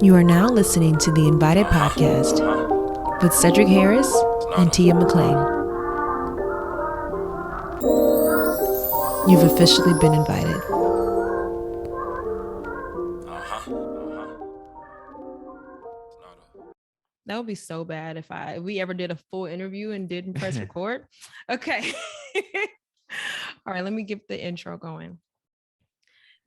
You are now listening to the Invited Podcast with Cedric Harris and Tia McLean. You've officially been invited. That would be so bad if we ever did a full interview and didn't press record. Okay. All right, let me get the intro going.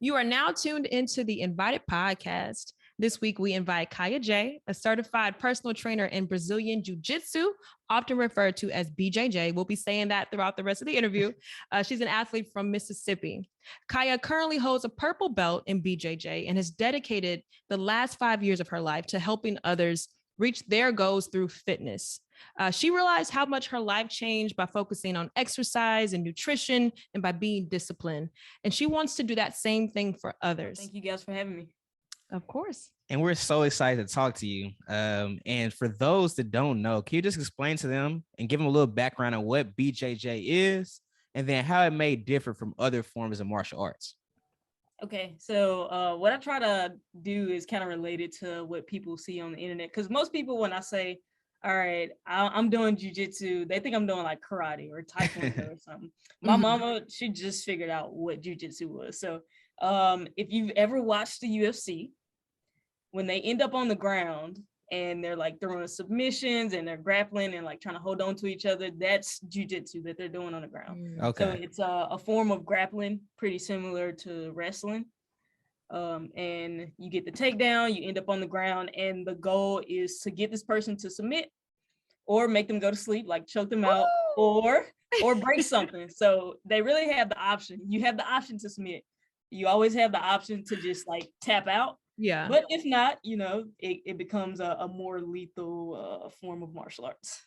You are now tuned into the Invited Podcast. This week, we invite Kiaya J, a certified personal trainer in Brazilian Jiu Jitsu, often referred to as BJJ. We'll be saying that throughout the rest of the interview. She's an athlete from Mississippi. Kiaya currently holds a purple belt in BJJ and has dedicated the last 5 years of her life to helping others reach their goals through fitness. She realized how much her life changed by focusing on exercise and nutrition and by being disciplined. And she wants to do that same thing for others. Thank you guys for having me. Of course. And we're so excited to talk to you. And for those that don't know, can you just explain to them and give them a little background on what BJJ is and then how it may differ from other forms of martial arts? Okay, so what I try to do is kind of related to what people see on the internet. Because most people, when I say, all right, I'm doing jujitsu, they think I'm doing like karate or taekwondo or something. My mama, she just figured out what jujitsu was. So if you've ever watched the UFC, when they end up on the ground and they're like throwing submissions and they're grappling and like trying to hold on to each other, that's jujitsu that they're doing on the ground. Okay. So it's a form of grappling, pretty similar to wrestling. And you get the takedown, you end up on the ground, and the goal is to get this person to submit or make them go to sleep, like choke them out, or break something. So they really have the option. You have the option to submit. You always have the option to just like tap out. Yeah. But if not, it becomes a more lethal form of martial arts.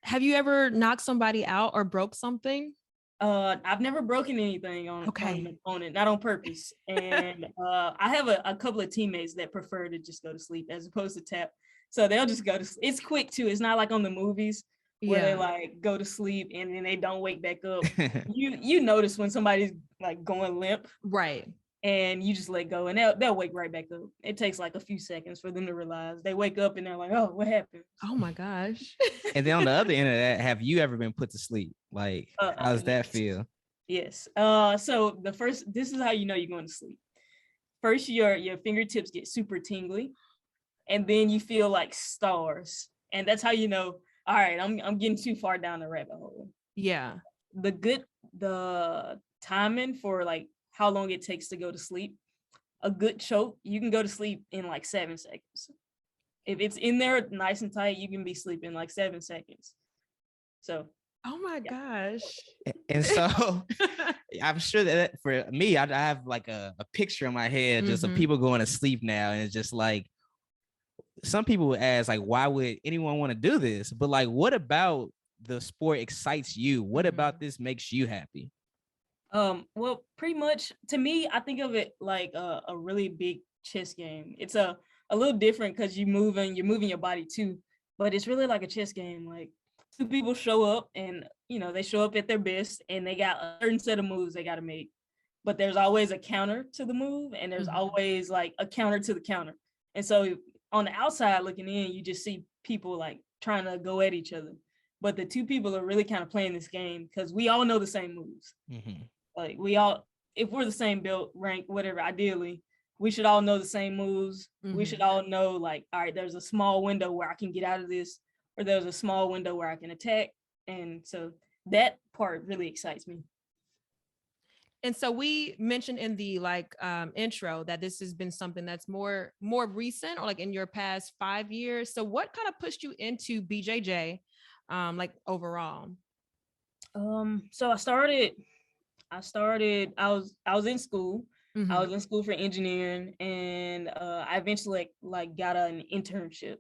Have you ever knocked somebody out or broke something? I've never broken anything on an opponent, not on purpose. And I have a couple of teammates that prefer to just go to sleep as opposed to tap. So they'll just go to sleep. It's quick too. It's not like on the movies where they like go to sleep and then they don't wake back up. You notice when somebody's like going limp. Right. And you just let go and they'll wake right back up. It takes like a few seconds for them to realize. They wake up and they're like, oh, what happened? Oh my gosh. And then on the other end of that, have you ever been put to sleep? Like, how does that feel? Yes. So this is how you know you're going to sleep. First, your fingertips get super tingly, and then you feel like stars. And that's how you know, all right, I'm getting too far down the rabbit hole. Yeah. The timing for like how long it takes to go to sleep, a good choke, you can go to sleep in like 7 seconds. If it's in there nice and tight, you can be sleeping like 7 seconds. So. Oh my gosh. And so I'm sure that for me, I have like a picture in my head just of people going to sleep now. And it's just like, some people would ask, like, why would anyone want to do this? But like, what about the sport excites you? What about this makes you happy? Well, pretty much to me, I think of it like a really big chess game. It's a little different because you're moving your body too, but it's really like a chess game. Like two people show up and they show up at their best and they got a certain set of moves they got to make, but there's always a counter to the move and there's always like a counter to the counter. And so on the outside looking in, you just see people like trying to go at each other, but the two people are really kind of playing this game because we all know the same moves. Like if we're the same belt rank, whatever, ideally, we should all know the same moves. We should all know like, all right, there's a small window where I can get out of this, or there's a small window where I can attack. And so that part really excites me. And so we mentioned in the intro that this has been something that's more recent or like in your past 5 years. So what kind of pushed you into BJJ like overall? So I was in school. I was in school for engineering, and I eventually like got an internship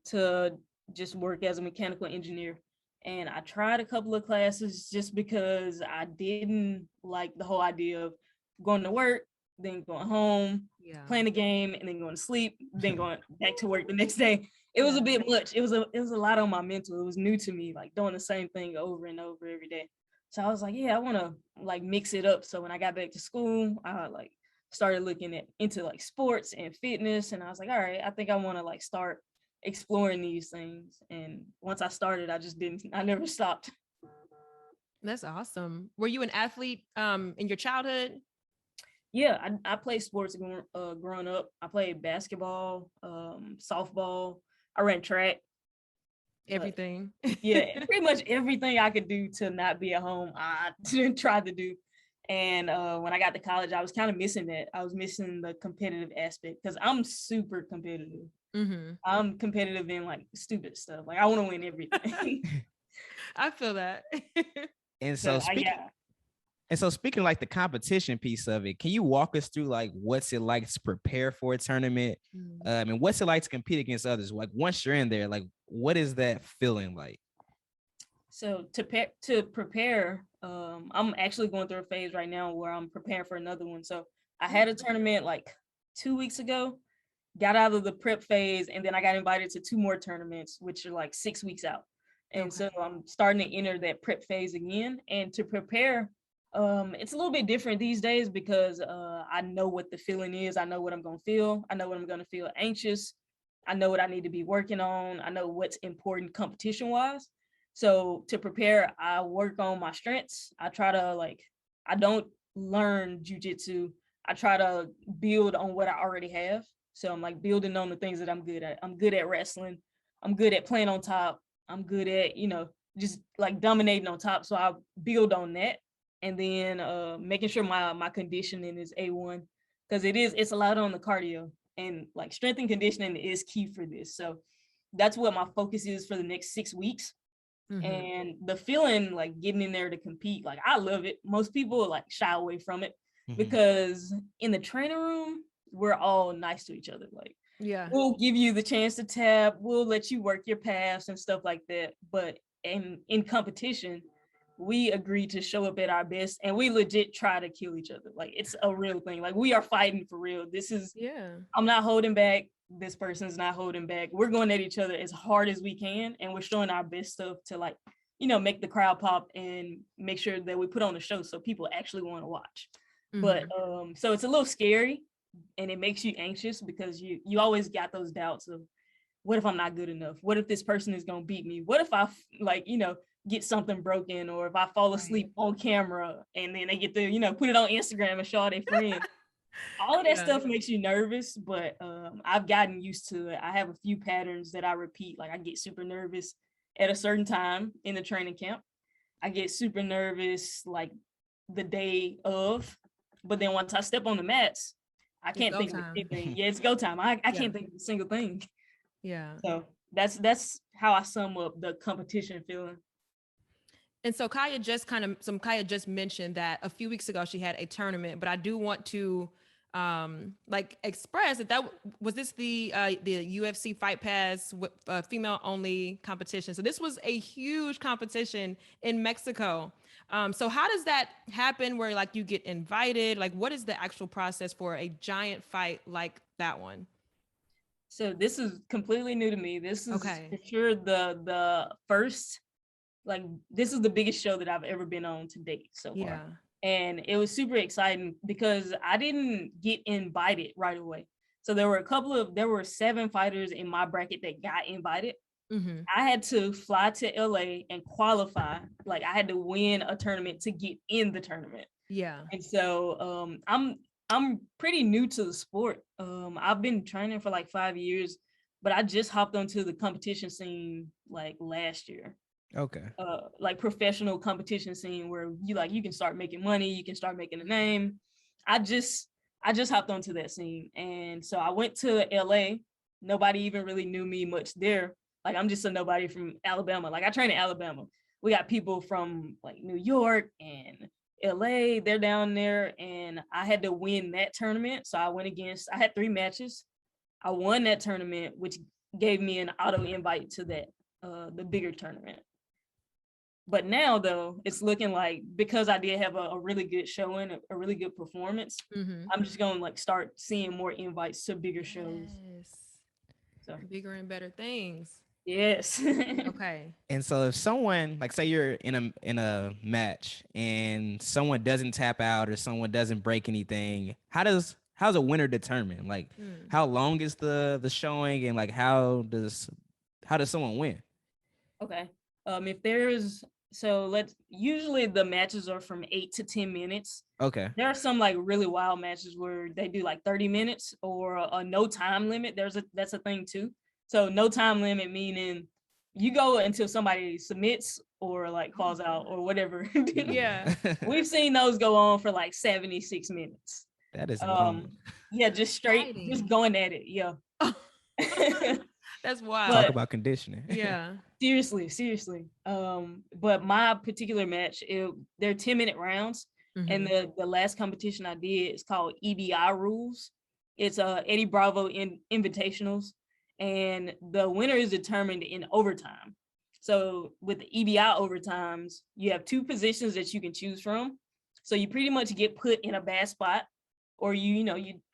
to just work as a mechanical engineer. And I tried a couple of classes just because I didn't like the whole idea of going to work, then going home, playing a game, and then going to sleep, then going back to work the next day. It was a bit much. It was a lot on my mental. It was new to me, like doing the same thing over and over every day. So I was like, yeah, I want to like mix it up. So when I got back to school, I like started looking into like sports and fitness, and I was like, all right, I think I want to like start exploring these things. And once I started, I never stopped. That's awesome. Were you an athlete in your childhood? Yeah, I played sports growing up. I played basketball, softball. I ran track. Everything. Yeah, pretty much everything I could do to not be at home, I tried to do. And when I got to college, I was kind of missing that. I was missing the competitive aspect because I'm super competitive. Mm-hmm. I'm competitive in like stupid stuff. Like I want to win everything. I feel that. And so speaking like the competition piece of it, can you walk us through like what's it like to prepare for a tournament? And what's it like to compete against others? Like once you're in there, like what is that feeling like? So to prepare, I'm actually going through a phase right now where I'm preparing for another one. So I had a tournament like 2 weeks ago, got out of the prep phase, and then I got invited to 2 more tournaments, which are like 6 weeks out. And so I'm starting to enter that prep phase again. And to prepare, it's a little bit different these days because I know what the feeling is. I know what I'm going to feel. I know what I'm going to feel anxious. I know what I need to be working on. I know what's important competition wise. So to prepare, I work on my strengths. I try to I don't learn jujitsu. I try to build on what I already have. So I'm like building on the things that I'm good at. I'm good at wrestling. I'm good at playing on top. I'm good at, just like dominating on top. So I build on that. And then making sure my conditioning is A1 because it's a lot on the cardio, and like strength and conditioning is key for this. So that's what my focus is for the next 6 weeks. And the feeling like getting in there to compete, like I love it. Most people like shy away from it because in the training room, we're all nice to each other. Like, we'll give you the chance to tap, we'll let you work your paths and stuff like that. But in competition, we agree to show up at our best, and we legit try to kill each other. Like it's a real thing. Like we are fighting for real. This is I'm not holding back. This person's not holding back. We're going at each other as hard as we can, and we're showing our best stuff to make the crowd pop and make sure that we put on a show so people actually want to watch. But so it's a little scary, and it makes you anxious because you always got those doubts of, what if I'm not good enough? What if this person is going to beat me? What if I get something broken, or if I fall asleep on camera and then they get to put it on Instagram and show all their friends? All of that stuff makes you nervous, but I've gotten used to it. I have a few patterns that I repeat. Like I get super nervous at a certain time in the training camp. I get super nervous like the day of, but then once I step on the mats, I can't think of anything. Yeah, it's go time. I can't think of a single thing. Yeah. So that's how I sum up the competition feeling. And so Kiaya just mentioned that a few weeks ago she had a tournament, but I do want to express that was this the UFC Fight Pass female only competition. So this was a huge competition in Mexico. So how does that happen where like you get invited? Like what is the actual process for a giant fight like that one? So this is completely new to me. This is for sure the first, this is the biggest show that I've ever been on to date so far. And it was super exciting because I didn't get invited right away. So there were 7 fighters in my bracket that got invited. I had to fly to LA and qualify. Like I had to win a tournament to get in the tournament. And so I'm pretty new to the sport. I've been training for like 5 years, but I just hopped onto the competition scene like last year. Like professional competition scene where you can start making money, you can start making a name. I just hopped onto that scene, and so I went to LA. Nobody even really knew me much there. Like I'm just a nobody from Alabama. Like I train in Alabama. We got people from like New York and LA, they're down there, and I had to win that tournament. So I had 3 matches. I won that tournament, which gave me an auto invite to that the bigger tournament. But now, though, it's looking like because I did have a really good showing, a really good performance, I'm just going to start seeing more invites to bigger shows. So bigger and better things. Yes. Okay. And so if someone, like say you're in a match and someone doesn't tap out or someone doesn't break anything, how's a winner determined? Like how long is the showing, and like how does someone win? Okay. If there's so let's usually the matches are from 8 to 10 minutes. Okay. There are some like really wild matches where they do like 30 minutes or a no time limit. That's a thing too. So no time limit meaning you go until somebody submits or like falls out or whatever. Yeah. We've seen those go on for like 76 minutes. That is long. Yeah, just straight, Exciting. just going at it. Yeah. That's wild. Talk about conditioning. Yeah. Seriously. But my particular match, they're 10-minute rounds. And the last competition I did is called EBI rules. It's Eddie Bravo invitationals, and the winner is determined in overtime. So with the EBI overtimes, you have two positions that you can choose from. So you pretty much get put in a bad spot, or you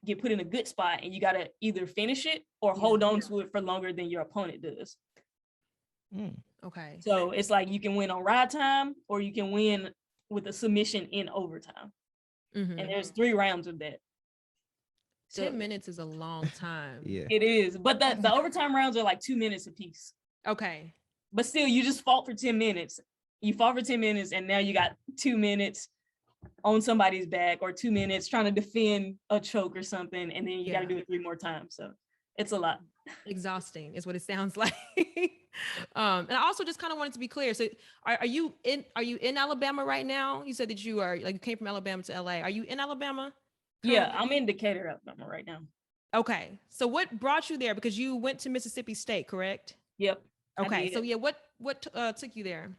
get put in a good spot, and you gotta either finish it or hold on to it for longer than your opponent does. Okay. So it's like you can win on ride time, or you can win with a submission in overtime. And there's 3 rounds of that. 10 minutes is a long time. Yeah. It is. But the overtime rounds are like 2 minutes apiece. Okay. But still, you just fought for 10 minutes. You fought for 10 minutes, and now you got 2 minutes on somebody's back, or 2 minutes trying to defend a choke or something, and then you got to do it 3 more times. So it's a lot. Exhausting is what it sounds like. And I also just kind of wanted to be clear. So are you in Alabama right now? You said that you came from Alabama to LA. Are you in Alabama? Yeah, I'm in Decatur, Alabama right now. Okay. So what brought you there? Because you went to Mississippi State, correct? Yep. Okay. So yeah, what took you there?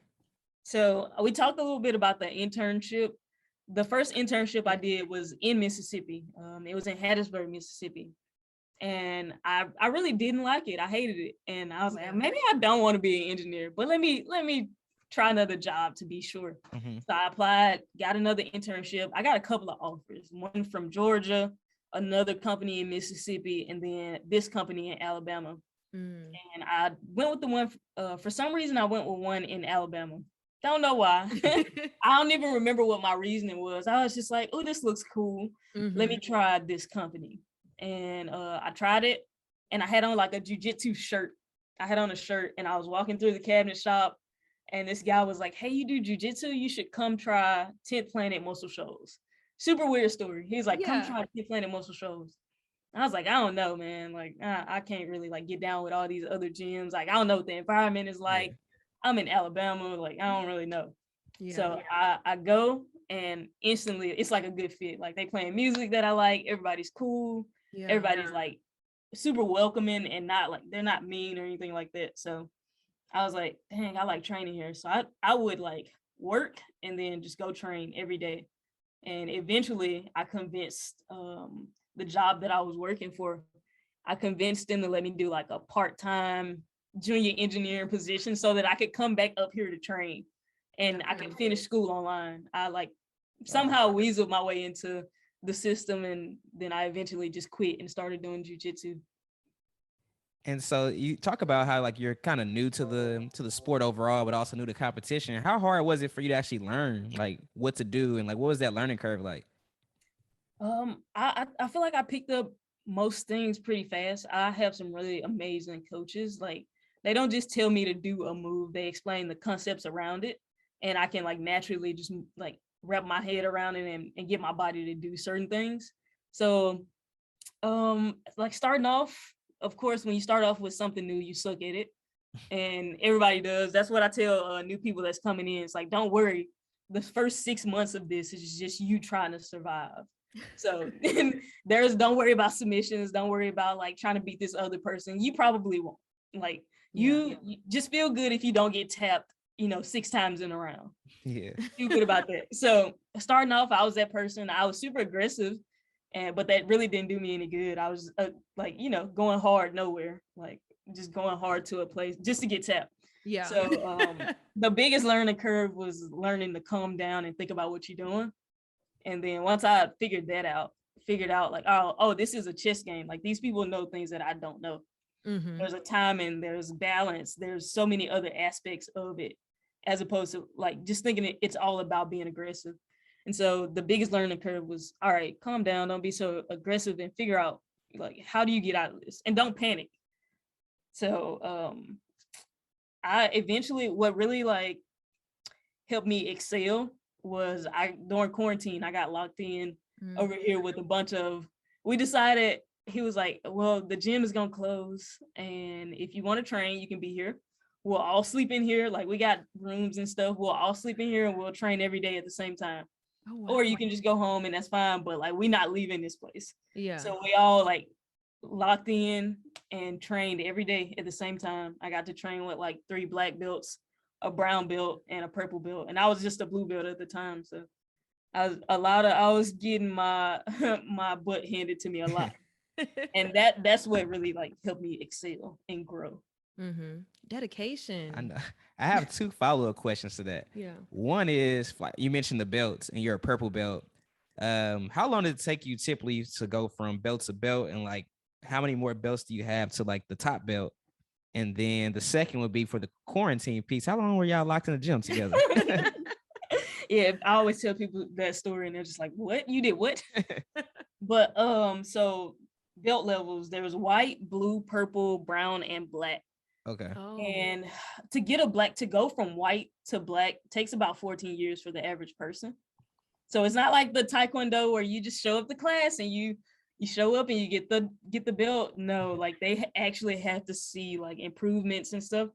So we talked a little bit about the internship. The first internship I did was in Mississippi. It was in Hattiesburg, Mississippi. And I really didn't like it. I hated it. And I was like, maybe I don't want to be an engineer, but let me try another job to be sure. So I applied, got another internship. I got a couple of offers, one from Georgia, another company in Mississippi, and then this company in Alabama. And I went with the one, for some reason, I went with one in Alabama. Don't know why. I don't even remember what my reasoning was. I was just like, oh, this looks cool. Let me try this company. And I tried it, and I had on like a jiu-jitsu shirt. I had on a shirt, and I was walking through the cabinet shop, and this guy was like, hey, you do jiu-jitsu? You should come try 10th Planet Muscle Shoals. Super weird story. He's like, come try 10th Planet Muscle Shoals. I was like, I don't know, man. Like, I can't really like get down with all these other gyms. Like, I don't know what the environment is like. I'm in Alabama. Like, I don't really know. So I go, and instantly it's like a good fit. Like, they playing music that I like. Everybody's cool. Everybody's like super welcoming, and not like they're not mean or anything like that. So I was like, dang, I like training here. So I would like work and then just go train every day. And eventually I convinced the job that I was working for, I convinced them to let me do like a part-time junior engineering position so that I could come back up here to train and I could finish school online. I like somehow weaseled my way into the system, and then I eventually just quit and started doing jiu-jitsu. And so you talk about how like you're kind of new to the sport overall, but also new to competition. How hard was it for you to actually learn like what to do, and like what was that learning curve like? I feel like I picked up most things pretty fast. I have some really amazing coaches. Like, they don't just tell me to do a move, they explain the concepts around it, and I can like naturally just like wrap my head around it and get my body to do certain things. So like starting off, of course, when you start off with something new, you suck at it, and everybody does. That's what I tell new people that's coming in. It's like, don't worry, the first 6 months of this is just you trying to survive. So don't worry about submissions, don't worry about like trying to beat this other person. You probably won't. Like, you just feel good if you don't get tapped 6 times in a round. Feel good about that. So starting off, I was that person. I was super aggressive, but that really didn't do me any good. I was going hard nowhere, like just going hard to a place just to get tapped. So the biggest learning curve was learning to calm down and think about what you're doing. And then once I figured out like, oh, this is a chess game. Like, these people know things that I don't know. There's a timing, there's balance, there's so many other aspects of it, as opposed to like just thinking it's all about being aggressive. And so the biggest learning curve was, all right, calm down, don't be so aggressive, and figure out like how do you get out of this, and don't panic. So I eventually, what really like helped me excel was during quarantine, I got locked in over here with a bunch of, we decided, he was like, well, the gym is gonna close, and if you want to train, you can be here. We'll all sleep in here. Like, we got rooms and stuff. We'll all sleep in here and we'll train every day at the same time. Oh, wow. Or you can just go home and that's fine, but like, we're not leaving this place. Yeah. So we all like locked in and trained every day at the same time. I got to train with like 3 black belts, a brown belt, and a purple belt. And I was just a blue belt at the time. So I was getting my my butt handed to me a lot. And that's what really like helped me excel and grow. Dedication. I know. I have 2 follow-up questions to that. Yeah. One is, like, you mentioned the belts and you're a purple belt. How long did it take you typically to go from belt to belt, and like how many more belts do you have to like the top belt? And then the second would be for the quarantine piece. How long were y'all locked in the gym together? Yeah, I always tell people that story and they're just like, what? You did what? But so belt levels, there was white, blue, purple, brown, and black. Okay. Oh. And to get a black, to go from white to black takes about 14 years for the average person. So it's not like the taekwondo where you just show up to class and you show up and you get the belt. No, like they actually have to see like improvements and stuff.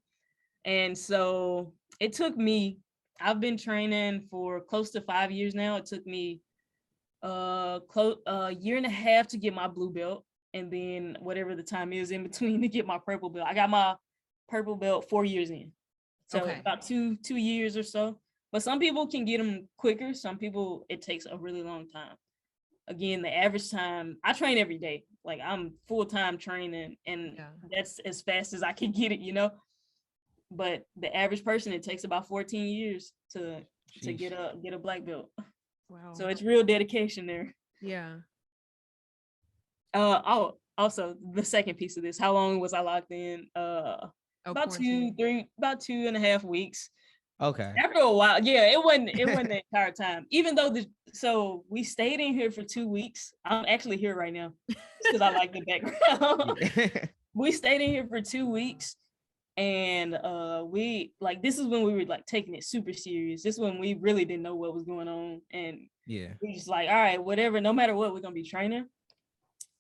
And so it took me, I've been training for close to 5 years now. It took me a year and a half to get my blue belt, and then whatever the time is in between to get my purple belt. I got my purple belt 4 years in. So about two years or so. But some people can get them quicker. Some people, it takes a really long time. Again, the average time, I train every day. Like, I'm full-time training, and that's as fast as I can get it, you know? But the average person, it takes about 14 years to get a black belt. Wow. So it's real dedication there. Yeah. Also the second piece of this, how long was I locked in? About 2.5 weeks. Okay. After a while, yeah, it wasn't the entire time. Even though so we stayed in here for 2 weeks. I'm actually here right now because I like the background. We stayed in here for 2 weeks, and we like, this is when we were like taking it super serious. This is when we really didn't know what was going on, and we just like, all right, whatever, no matter what, we're gonna be training.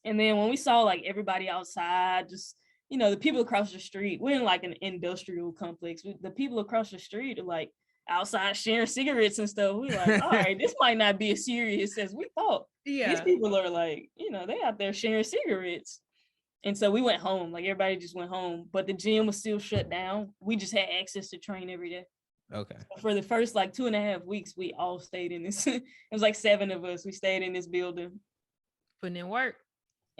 And then when we saw like everybody outside, just, you know, the people across the street, we're in like an industrial complex. The people across the street are like outside sharing cigarettes and stuff. We're like, all right, this might not be as serious as we thought. Yeah. These people are like, you know, they out there sharing cigarettes. And so we went home, like everybody just went home, but the gym was still shut down. We just had access to train every day. Okay. So for the first like 2.5 weeks, we all stayed in this. It was like 7 of us. We stayed in this building. Putting in work.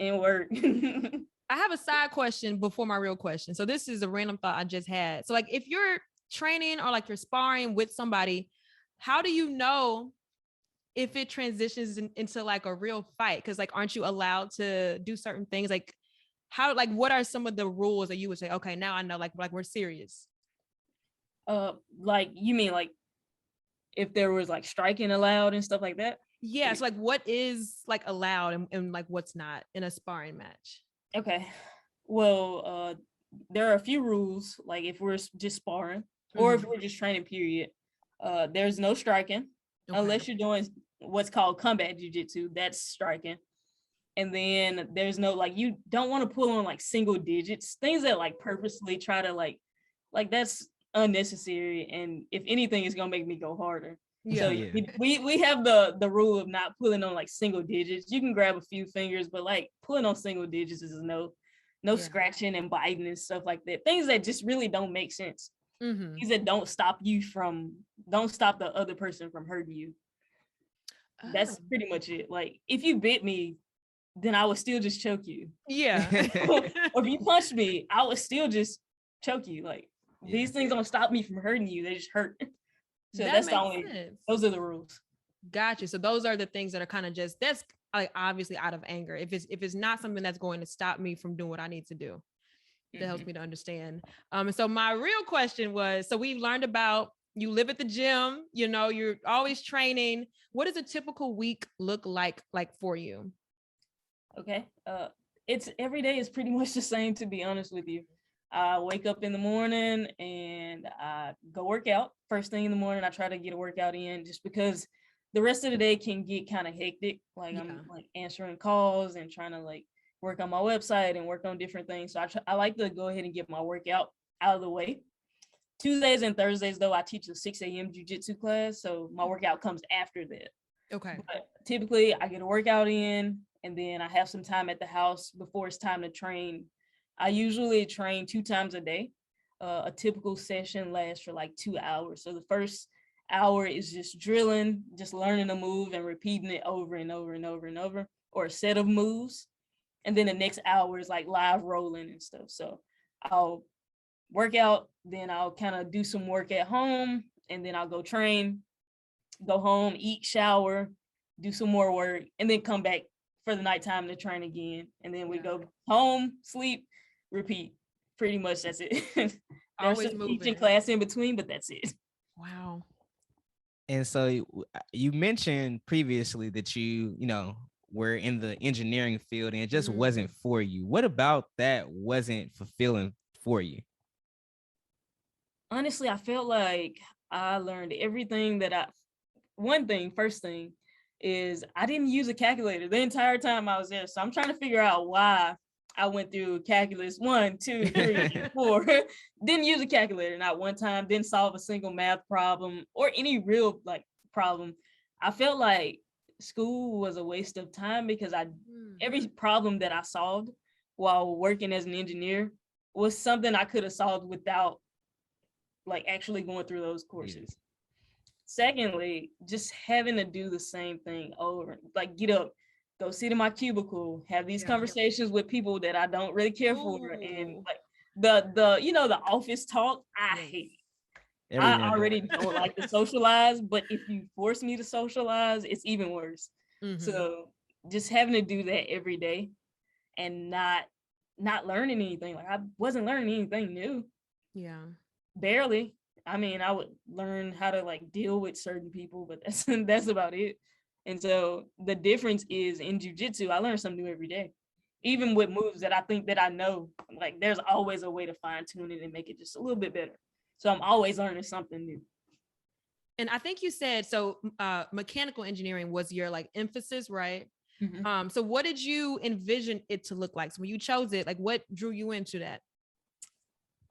I have a side question before my real question. So this is a random thought I just had. So like, if you're training or like you're sparring with somebody, how do you know if it transitions into like a real fight? Because like, aren't you allowed to do certain things? Like, how, like, what are some of the rules that you would say, okay, now I know, like we're serious? Like, you mean like if there was like striking allowed and stuff like that? Yeah. So like, what is like allowed and like what's not in a sparring match? Okay. Well, there are a few rules, like if we're just sparring or if we're just training, period. There's no striking unless you're doing what's called combat jiu-jitsu. That's striking. And then there's no, like, you don't want to pull on like single digits, things that like purposely try to like that's unnecessary. And if anything, it's gonna make me go harder. Yeah. So we have the rule of not pulling on like single digits. You can grab a few fingers, but like pulling on single digits is no scratching and biting and stuff like that. Things that just really don't make sense. Things that don't stop the other person from hurting you. That's pretty much it. Like, if you bit me, then I would still just choke you. Yeah. Or if you punched me, I would still just choke you. Like, these things don't stop me from hurting you. They just hurt. So that's the only sense. Those are the rules. Gotcha. So those are the things that are kind of just, that's like obviously out of anger. If it's not something that's going to stop me from doing what I need to do. That helps me to understand. And so my real question was, so we learned about you live at the gym, you know, you're always training. What does a typical week look like for you? Okay. It's every day is pretty much the same, to be honest with you. I wake up in the morning and I go work out. First thing in the morning, I try to get a workout in just because the rest of the day can get kind of hectic. Like I'm like answering calls and trying to like work on my website and work on different things. So I like to go ahead and get my workout out of the way. Tuesdays and Thursdays, though, I teach a 6 a.m. jiu-jitsu class. So my workout comes after that. Okay. But typically I get a workout in and then I have some time at the house before it's time to train. I usually train 2 times a day. A typical session lasts for like 2 hours. So the first hour is just drilling, just learning a move and repeating it over and over and over and over, or a set of moves. And then the next hour is like live rolling and stuff. So I'll work out, then I'll kind of do some work at home, and then I'll go train, go home, eat, shower, do some more work, and then come back for the nighttime to train again. And then we go home, sleep, repeat. Pretty much that's it. There's Always some moving. teaching class in between, but that's it. Wow. And so you mentioned previously that you know, were in the engineering field and it just wasn't for you. What about that wasn't fulfilling for you? Honestly, I felt like I learned everything that first thing is I didn't use a calculator the entire time I was there. So I'm trying to figure out why I went through calculus 1, 2, 3, 4. Didn't use a calculator, not one time, didn't solve a single math problem or any real like problem. I felt like school was a waste of time because every problem that I solved while working as an engineer was something I could have solved without like actually going through those courses. Secondly, just having to do the same thing over, like get up, go sit in my cubicle, have these conversations with people that I don't really care for, and like the you know, the office talk, I hate it. I already don't like to socialize, but if you force me to socialize, it's even worse. So just having to do that every day and not learning anything. Like I wasn't learning anything new. Yeah. Barely. I mean, I would learn how to like deal with certain people, but that's about it. And so the difference is in jiu-jitsu, I learn something new every day. Even with moves that I think that I know, like there's always a way to fine tune it and make it just a little bit better. So I'm always learning something new. And I think you said, so mechanical engineering was your like emphasis, right? So what did you envision it to look like? So when you chose it, like what drew you into that?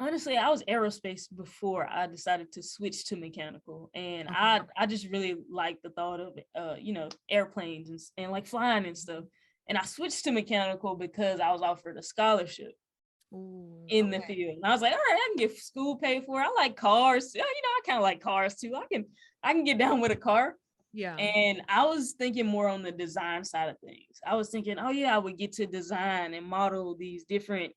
Honestly, I was aerospace before I decided to switch to mechanical, and I just really liked the thought of you know, airplanes and like flying and stuff. And I switched to mechanical because I was offered a scholarship in the field, and I was like, all right, I can get school paid for. I like cars, you know, I kind of like cars too. I can get down with a car. Yeah. And I was thinking more on the design side of things. I was thinking, oh yeah, I would get to design and model these different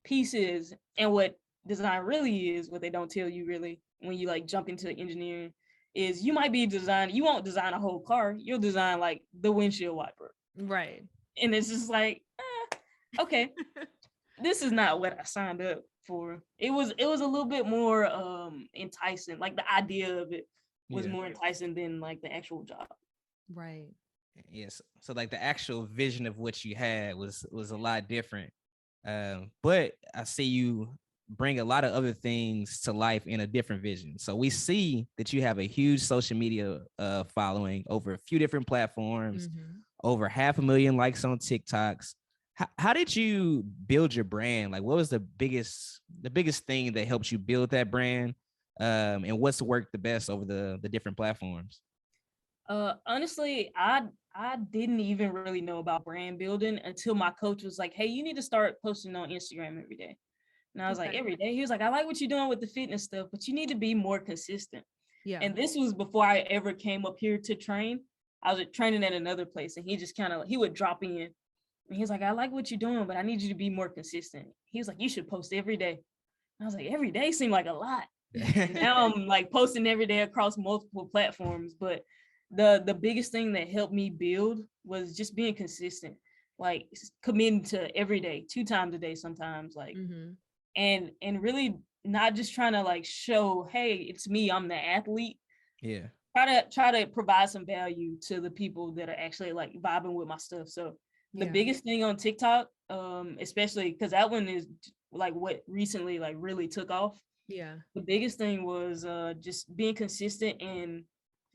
pieces. And what design really is, what they don't tell you really when you like jump into engineering, is you might be designing, you won't design a whole car, you'll design like the windshield wiper. Right. And it's just like, okay, this is not what I signed up for. It was a little bit more enticing. Like the idea of it was more enticing than like the actual job. Right. Yes. So like the actual vision of what you had was a lot different. But I see you bring a lot of other things to life in a different vision. So we see that you have a huge social media following over a few different platforms, over 500,000 likes on TikToks. How did you build your brand? Like, what was the biggest thing that helped you build that brand? And what's worked the best over the different platforms? Honestly, I didn't even really know about brand building until my coach was like, hey, you need to start posting on Instagram every day. And I was like, every day? He was like, I like what you're doing with the fitness stuff, but you need to be more consistent. Yeah. And this was before I ever came up here to train. I was training at another place, and he just he would drop in. And he was like, I like what you're doing, but I need you to be more consistent. He was like, you should post every day. And I was like, every day seemed like a lot. Now I'm like posting every day across multiple platforms. But the biggest thing that helped me build was just being consistent, like committing to every day, 2 times a day sometimes, like and really not just trying to like show, hey, it's me, I'm the athlete. Yeah. Try to provide some value to the people that are actually like vibing with my stuff. So the biggest thing on TikTok, especially because that one is like what recently like really took off. Yeah. The biggest thing was just being consistent and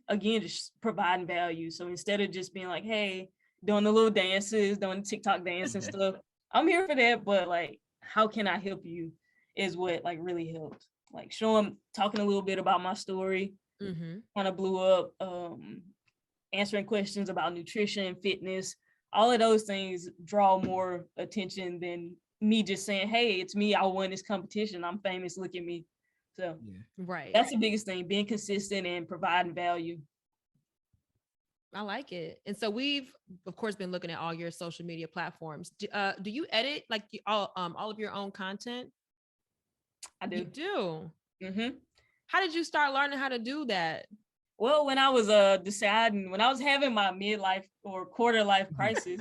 again just providing value. So instead of just being like, hey, doing the little dances, doing TikTok dance and stuff, I'm here for that, but like, how can I help you is what like really helped. Like talking a little bit about my story, kind of blew up, answering questions about nutrition, fitness, all of those things draw more attention than me just saying, hey, it's me, I won this competition, I'm famous, look at me. So right, that's the biggest thing, being consistent and providing value. I like it. And so we've of course been looking at all your social media platforms. Do you edit like all of your own content? I do. You do. Mm-hmm. How did you start learning how to do that? Well, when I was deciding, when I was having my midlife or quarter life crisis,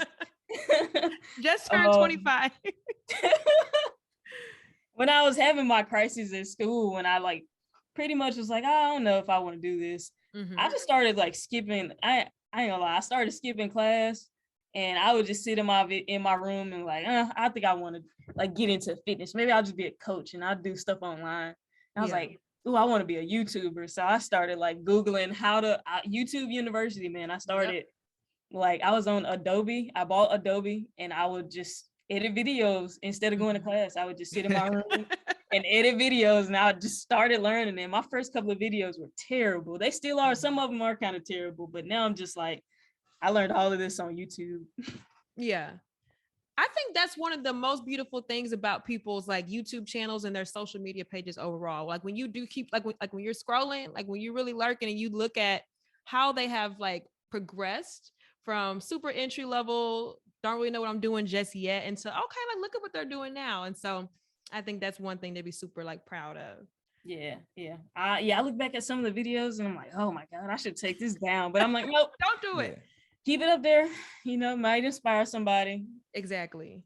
just turned 25. When I was having my crisis at school, when I like pretty much was like, I don't know if I want to do this. I just started like skipping. I ain't gonna lie, I started skipping class, and I would just sit in my room and like, I think I want to like get into fitness. Maybe I'll just be a coach and I'll do stuff online. And I was like, ooh, I want to be a YouTuber. So I started like Googling how to YouTube University, man. I started like, I was on Adobe. I bought Adobe and I would just edit videos instead of going to class. I would just sit in my room and edit videos, and I just started learning. And my first couple of videos were terrible. They still are. Some of them are kind of terrible, but now I'm just like, I learned all of this on YouTube. Yeah. I think that's one of the most beautiful things about people's like YouTube channels and their social media pages overall. Like when you do keep like when you're scrolling, like when you're really lurking and you look at how they have like progressed from super entry level, don't really know what I'm doing just yet, into okay, like look at what they're doing now. And so I think that's one thing to be super like proud of. Yeah. I look back at some of the videos and I'm like, oh my God, I should take this down. But I'm like, nope, don't do it. Keep it up there. Might inspire somebody. Exactly.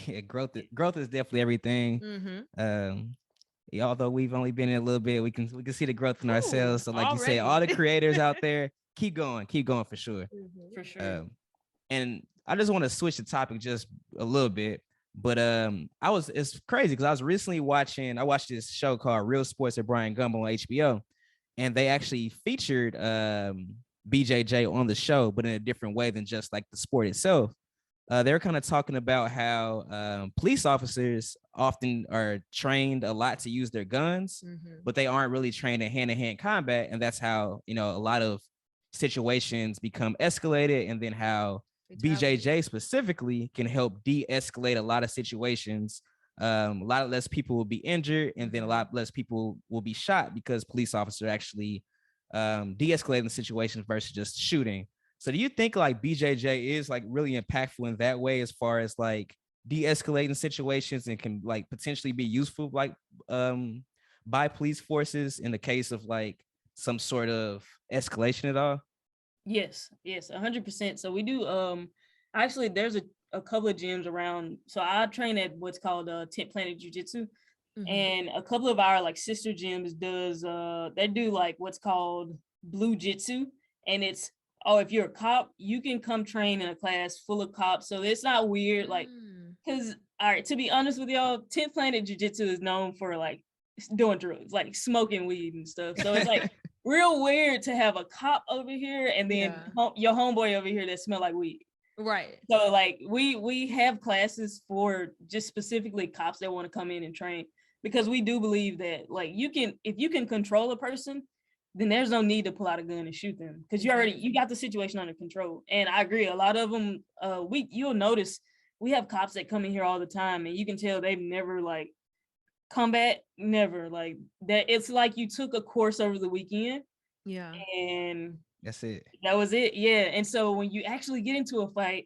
Yeah, growth is definitely everything. Although we've only been in a little bit, we can see the growth in ourselves. So like already. You said, all the creators out there, keep going for sure. For sure. And I just want to switch the topic just a little bit. But it's crazy because I watched this show called Real Sports with Brian Gumbo on HBO, and they actually featured BJJ on the show, but in a different way than just like the sport itself. They're kind of talking about how police officers often are trained a lot to use their guns, but they aren't really trained in hand-to-hand combat. And that's how, a lot of situations become escalated, and then how BJJ specifically can help de-escalate a lot of situations. A lot less people will be injured, and then a lot less people will be shot because police officers actually de-escalating the situation versus just shooting. So do you think like BJJ is like really impactful in that way, as far as like de-escalating situations, and can like potentially be useful like by police forces in the case of like some sort of escalation at all? Yes, 100%. So we do actually there's a couple of gyms around. So I train at what's called Tent Planet Jiu Jitsu. And a couple of our like sister gyms they do like what's called Blue Jitsu, and it's if you're a cop, you can come train in a class full of cops. So it's not weird, like, because all right, to be honest with y'all, 10th Planet Jiu Jitsu is known for like doing drugs, like smoking weed and stuff. So it's like real weird to have a cop over here and then your homeboy over here that smell like weed. Right. So like we have classes for just specifically cops that want to come in and train, because we do believe that like if you can control a person, then there's no need to pull out a gun and shoot them, because you got the situation under control. And I agree, a lot of them you'll notice we have cops that come in here all the time, and you can tell they've never like combat, never like that. It's like you took a course over the weekend, and that's it. That was it. Yeah. And so when you actually get into a fight,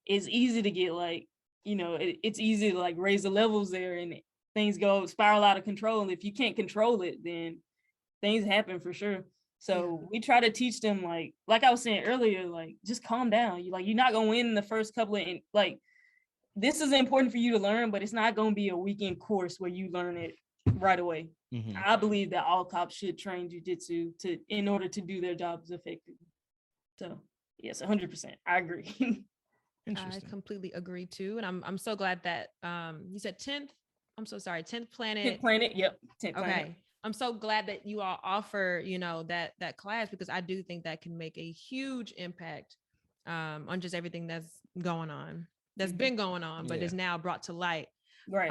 it's easy to get like, it's easy to like raise the levels there, and things spiral out of control. And if you can't control it, then things happen for sure. So we try to teach them like I was saying earlier, like just calm down. You're not gonna win in the first couple of like this is important for you to learn, but it's not going to be a weekend course where you learn it right away. I believe that all cops should train jiu-jitsu in order to do their jobs effectively. So yes, 100%. I agree. I completely agree too. And I'm so glad that you said 10th. I'm so sorry, 10th Planet. 10th Planet, yep. 10th Okay. Planet. I'm so glad that you all offer, that class, because I do think that can make a huge impact on just everything that's going on, that's been going on, but is now brought to light. Right.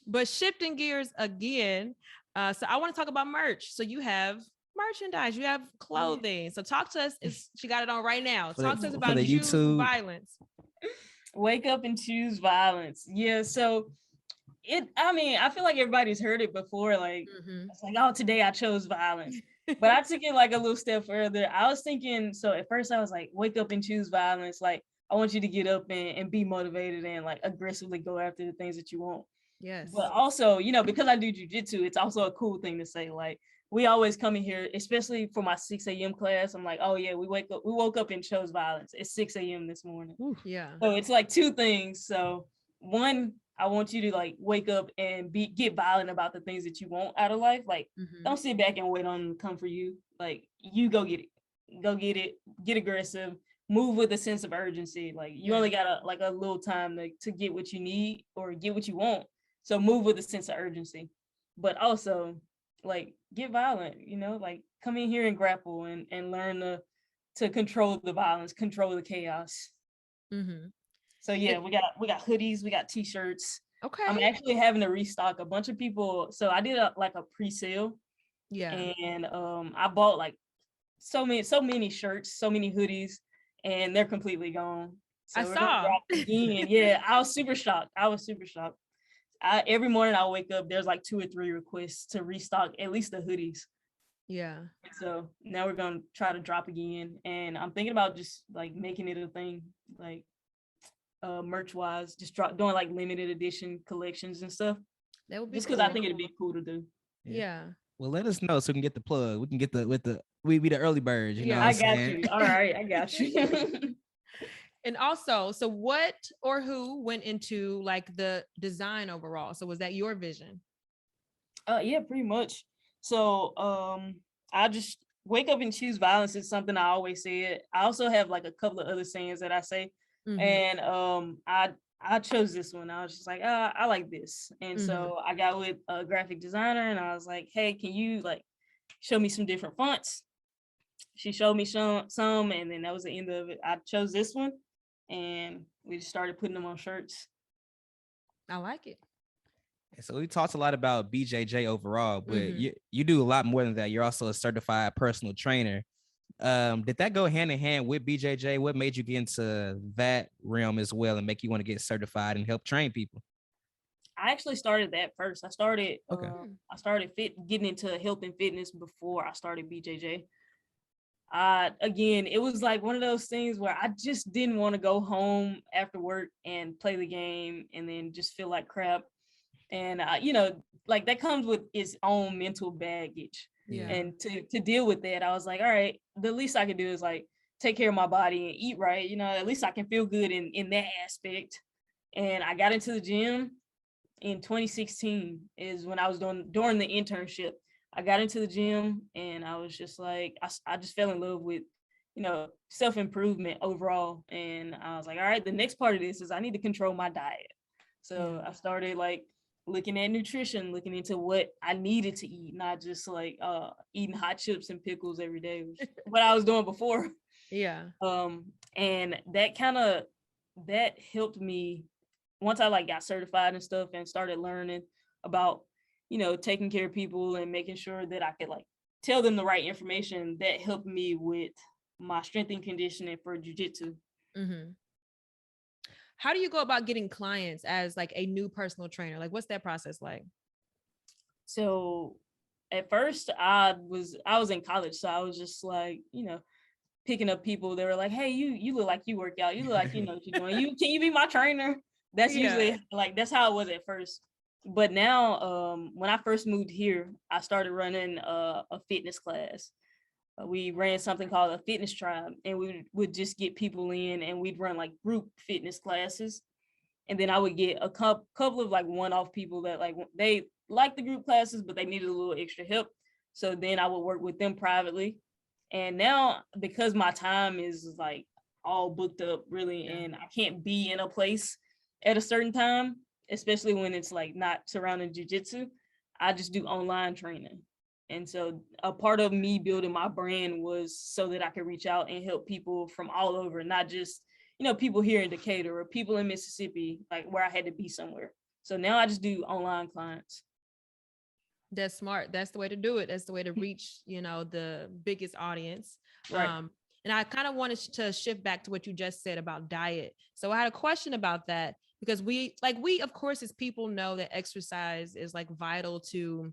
But shifting gears again, so I want to talk about merch. So you have merchandise, you have clothing. So talk to us. She got it on right now. Talk to us about Choose Violence. Wake up and choose violence. Yeah. So I feel like everybody's heard it before. Like, it's like, oh, today I chose violence. But I took it like a little step further. I was thinking, so at first I was like, wake up and choose violence. Like, I want you to get up and be motivated and like aggressively go after the things that you want. Yes. But also, because I do jujitsu, it's also a cool thing to say. Like, we always come in here, especially for my 6 a.m. class. I'm like, oh yeah, we woke up and chose violence. It's 6 a.m. this morning. Yeah. So it's like two things. So one, I want you to like wake up and get violent about the things that you want out of life. Like, don't sit back and wait on them to come for you. Like, you go get it, get aggressive, move with a sense of urgency. Like, you only got a little time to get what you need or get what you want. So move with a sense of urgency, but also like get violent, like come in here and grapple and learn to control the violence, control the chaos. So yeah, we got hoodies, we got t-shirts. Okay. I'm actually having to restock a bunch of people. So I did a pre-sale. Yeah. And I bought like so many shirts, so many hoodies, and they're completely gone. So I we're saw. gonna drop again. Yeah, I was super shocked. Every morning I wake up, there's like 2 or 3 requests to restock at least the hoodies. Yeah. So now we're gonna try to drop again, and I'm thinking about just like making it a thing, like merch wise, just doing like limited edition collections and stuff. That would be just because I think it'd be cool to do. Yeah. Well, let us know so we can get the plug. We can get we be the early birds. You know what I I'm got saying? you. All right, I got you. And also, so what or who went into like the design overall? So was that your vision? Yeah, pretty much. So I just wake up and choose violence is something I always say. I also have like a couple of other sayings that I say. And I chose this one. I was just like, I like this. And so I got with a graphic designer and I was like, hey, can you like show me some different fonts? She showed me some, and then that was the end of it. I chose this one and we just started putting them on shirts. I like it. So we talked a lot about BJJ overall, but you do a lot more than that. You're also a certified personal trainer. Did that go hand in hand with BJJ? What made you get into that realm as well and make you want to get certified and help train people? I actually started that first. I started getting into health and fitness before I started BJJ. Again, it was like one of those things where I just didn't want to go home after work and play the game and then just feel like crap. And like that comes with its own mental baggage. Yeah. And to deal with that, I was like, all right, the least I can do is like take care of my body and eat right. At least I can feel good in that aspect. And I got into the gym in 2016 is when I was during the internship. I got into the gym and I was just like, I just fell in love with, self-improvement overall. And I was like, all right, the next part of this is I need to control my diet. So I started like looking at nutrition, looking into what I needed to eat, not just like eating hot chips and pickles every day, which is what I was doing before. Yeah. And that helped me once I like got certified and stuff and started learning about, taking care of people and making sure that I could like tell them the right information. That helped me with my strength and conditioning for jiu-jitsu. How do you go about getting clients as like a new personal trainer? Like, what's that process like? So at first I was in college. So I was just like, picking up people. They were like, hey, you look like you work out. You look like you know what you're doing. Can you be my trainer? That's usually like, that's how it was at first. But now, when I first moved here, I started running a fitness class. We ran something called a fitness tribe, and we would just get people in and we'd run like group fitness classes. And then I would get a couple of like one-off people that like they like the group classes, but they needed a little extra help. So then I would work with them privately. And now because my time is like all booked up really, and I can't be in a place at a certain time, especially when it's like not surrounding jiu-jitsu, I just do online training. And so a part of me building my brand was so that I could reach out and help people from all over, not just, people here in Decatur or people in Mississippi, like where I had to be somewhere. So now I just do online clients. That's smart. That's the way to do it. That's the way to reach, the biggest audience. Right. And I kind of wanted to shift back to what you just said about diet. So I had a question about that because we, of course, as people know that exercise is like vital to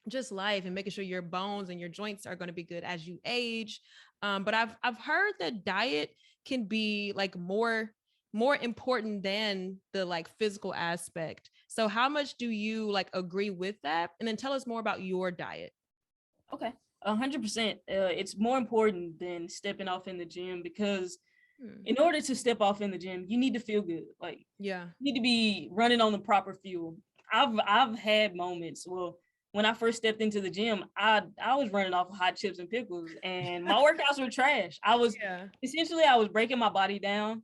just life and making sure your bones and your joints are going to be good as you age. But I've heard that diet can be like more important than the like physical aspect. So how much do you like agree with that? And then tell us more about your diet. Okay. 100%. It's more important than stepping off in the gym because in order to step off in the gym, you need to feel good. Like, you need to be running on the proper fuel. I've had moments. Well, when I first stepped into the gym, I was running off of hot chips and pickles, and my workouts were trash. I was breaking my body down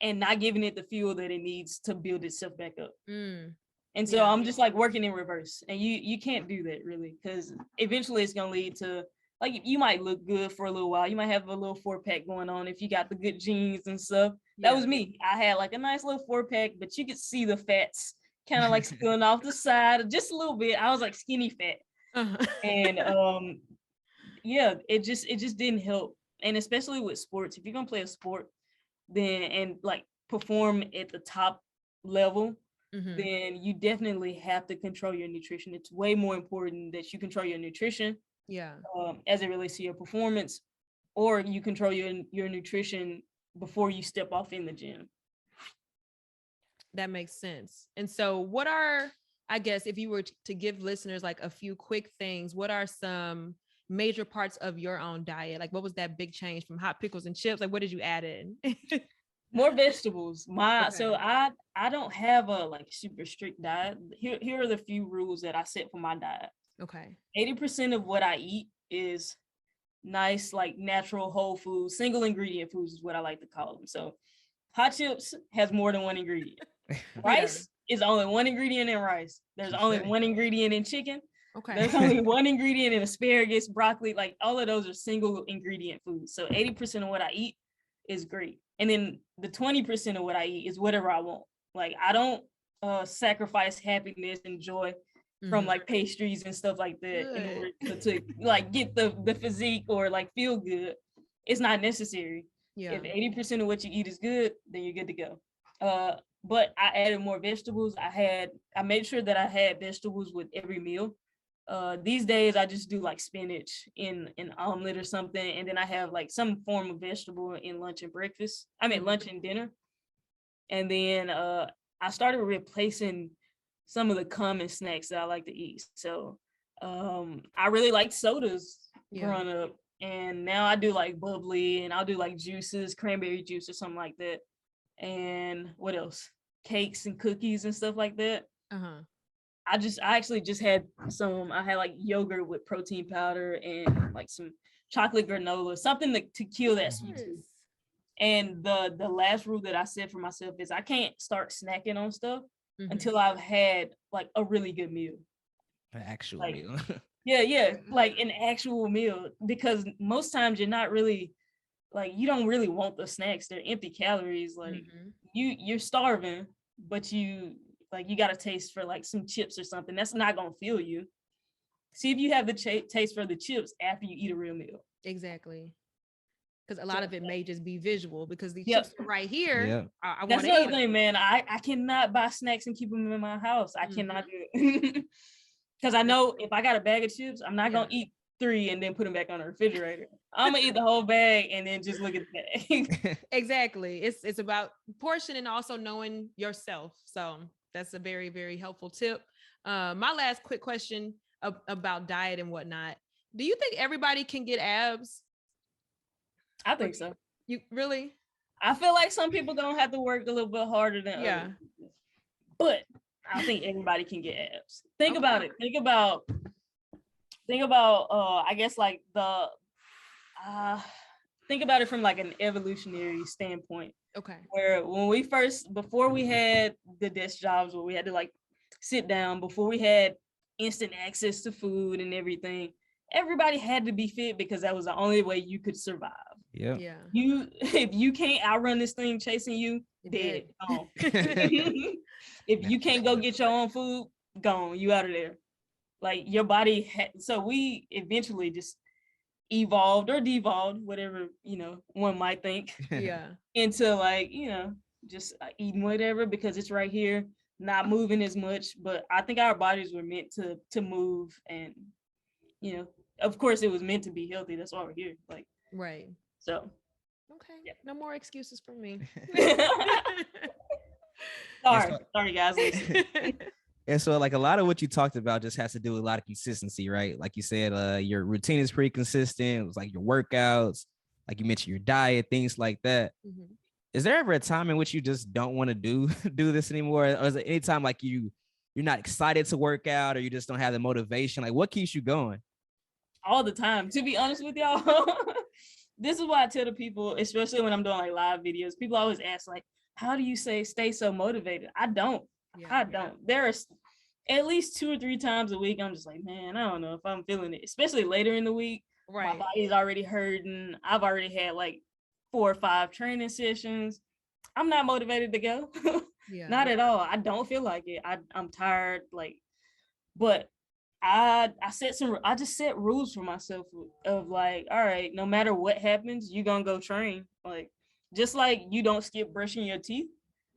and not giving it the fuel that it needs to build itself back up. And so I'm just like working in reverse, and you can't do that really, because eventually it's gonna lead to like you might look good for a little while. You might have a little 4-pack going on if you got the good genes and stuff. That was me. I had like a nice little 4-pack, but you could see the fats kind of like spilling off the side just a little bit. I was like skinny fat, and it just didn't help. And especially with sports, if you're gonna play a sport, then and like perform at the top level. Then you definitely have to control your nutrition. It's way more important that you control your nutrition, as it relates to your performance, or you control your nutrition before you step off in the gym. That makes sense. And so what are, I guess, if you were to give listeners like a few quick things, what are some major parts of your own diet? Like what was that big change from hot pickles and chips? Like what did you add in? More vegetables. So I don't have a like super strict diet. Here are the few rules that I set for my diet. Okay. 80% of what I eat is nice, like natural whole foods, single ingredient foods is what I like to call them. So hot chips has more than one ingredient. Rice is only one ingredient in rice. There's only one ingredient in chicken. Okay. There's only one ingredient in asparagus, broccoli, like all of those are single ingredient foods. So 80% of what I eat is great. And then the 20% of what I eat is whatever I want. Like I don't sacrifice happiness and joy from like pastries and stuff like that in order to like get the physique or like feel good. It's not necessary. If 80% of what you eat is good, then you're good to go. But I added more vegetables. I made sure that I had vegetables with every meal. These days I just do like spinach in an omelet or something, and then I have like some form of vegetable in lunch and breakfast. Lunch and dinner. And then I started replacing some of the common snacks that I like to eat. So I really liked sodas growing up, and now I do like bubbly, and I'll do like juices, cranberry juice or something like that. And what else? Cakes and cookies and stuff like that. I actually just had I had like yogurt with protein powder and like some chocolate granola, something to kill that sweet tooth. And the last rule that I set for myself is I can't start snacking on stuff until I've had like a really good meal. An actual meal. Like an actual meal, because most times you're not really like, you don't really want the snacks. They're empty calories. Like you're starving, but you got a taste for like some chips or something. That's not going to fill you. See if you have the taste for the chips after you eat a real meal. Exactly. Because a lot of it may just be visual, because the chips are right here. I That's another thing, man. I cannot buy snacks and keep them in my house. I cannot do it. Because I know if I got a bag of chips, I'm not going to eat 3 and then put them back on the refrigerator. I'm going to eat the whole bag and then just look at the bag. Exactly. It's about portion and also knowing yourself. So that's a very, very helpful tip. My last quick question about diet and whatnot. Do you think everybody can get abs? I think so. You really? I feel like some people gonna have to work a little bit harder than others. but I think everybody can get abs. Think about it. Think about I guess like think about it from like an evolutionary standpoint. Okay. Where before we had the desk jobs where we had to like sit down, before we had instant access to food and everything, everybody had to be fit because that was the only way you could survive. Yeah. If you can't outrun this thing chasing you, dead. Gone. If you can't go get your own food, gone. You out of there. Like your body so we eventually just evolved or devolved, whatever, one might think. Yeah. Into like, just eating whatever because it's right here, not moving as much. But I think our bodies were meant to move, and of course it was meant to be healthy. That's why we're here. Like, right. So okay, yeah. No more excuses for me. sorry guys. And so like a lot of what you talked about just has to do with a lot of consistency, right? Like you said, your routine is pretty consistent. It was like your workouts, like you mentioned your diet, things like that. Mm-hmm. Is there ever a time in which you just don't want to do this anymore? Or is it any time like you're not excited to work out, or you just don't have the motivation? Like what keeps you going? All the time, to be honest with y'all. This is why I tell the people, especially when I'm doing like live videos, people always ask like, how do you stay so motivated? I don't. There are at least 2 or 3 times a week I'm just like, man, I don't know if I'm feeling it, especially later in the week. Right. My body's already hurting. I've already had like 4 or 5 training sessions. I'm not motivated to go. Not at all. I don't feel like it. I'm tired, like, but I just set rules for myself of like, all right, no matter what happens, you're gonna go train. Like, just like you don't skip brushing your teeth.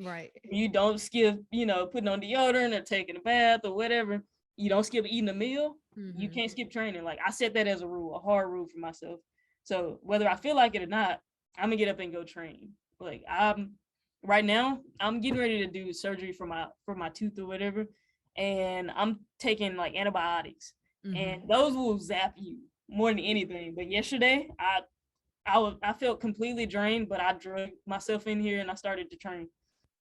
Right. You don't skip, putting on deodorant or taking a bath or whatever. You don't skip eating a meal. Mm-hmm. You can't skip training. Like, I set that as a rule, a hard rule for myself. So whether I feel like it or not, I'm gonna get up and go train. Like, right now, I'm getting ready to do surgery for my tooth or whatever. And I'm taking like antibiotics, and those will zap you more than anything. But yesterday, I felt completely drained, but I drug myself in here and I started to train.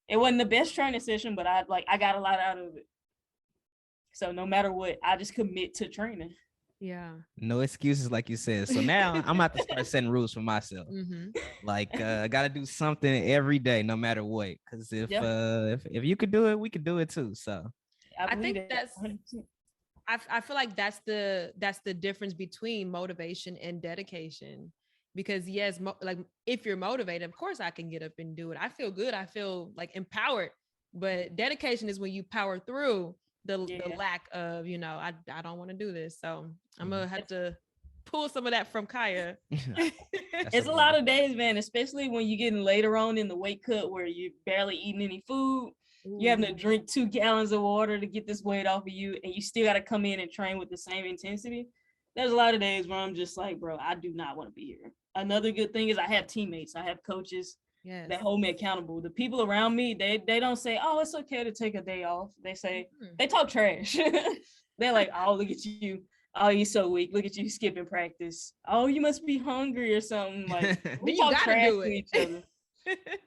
It wasn't the best training session, but I got a lot out of it. So no matter what, I just commit to training. Yeah. No excuses, like you said. So now I'm about to start setting rules for myself. Like I gotta do something every day, no matter what. Because if you could do it, we could do it too. So I think I feel like that's the difference between motivation and dedication. Because yes, like if you're motivated, of course I can get up and do it. I feel good. I feel like empowered. But dedication is when you power through the lack of, I don't want to do this. So I'm gonna have to pull some of that from Kiaya. It's a lot of days, man, especially when you're getting later on in the weight cut where you're barely eating any food. You're having to drink 2 gallons of water to get this weight off of you, and you still got to come in and train with the same intensity. There's a lot of days where I'm just like, bro, I do not want to be here. Another good thing is I have teammates. I have coaches that hold me accountable. The people around me, they don't say, oh, it's okay to take a day off. They say, they talk trash. They're like, oh, look at you. Oh, you're so weak. Look at you skipping practice. Oh, you must be hungry or something. Like, we talk trash to each other.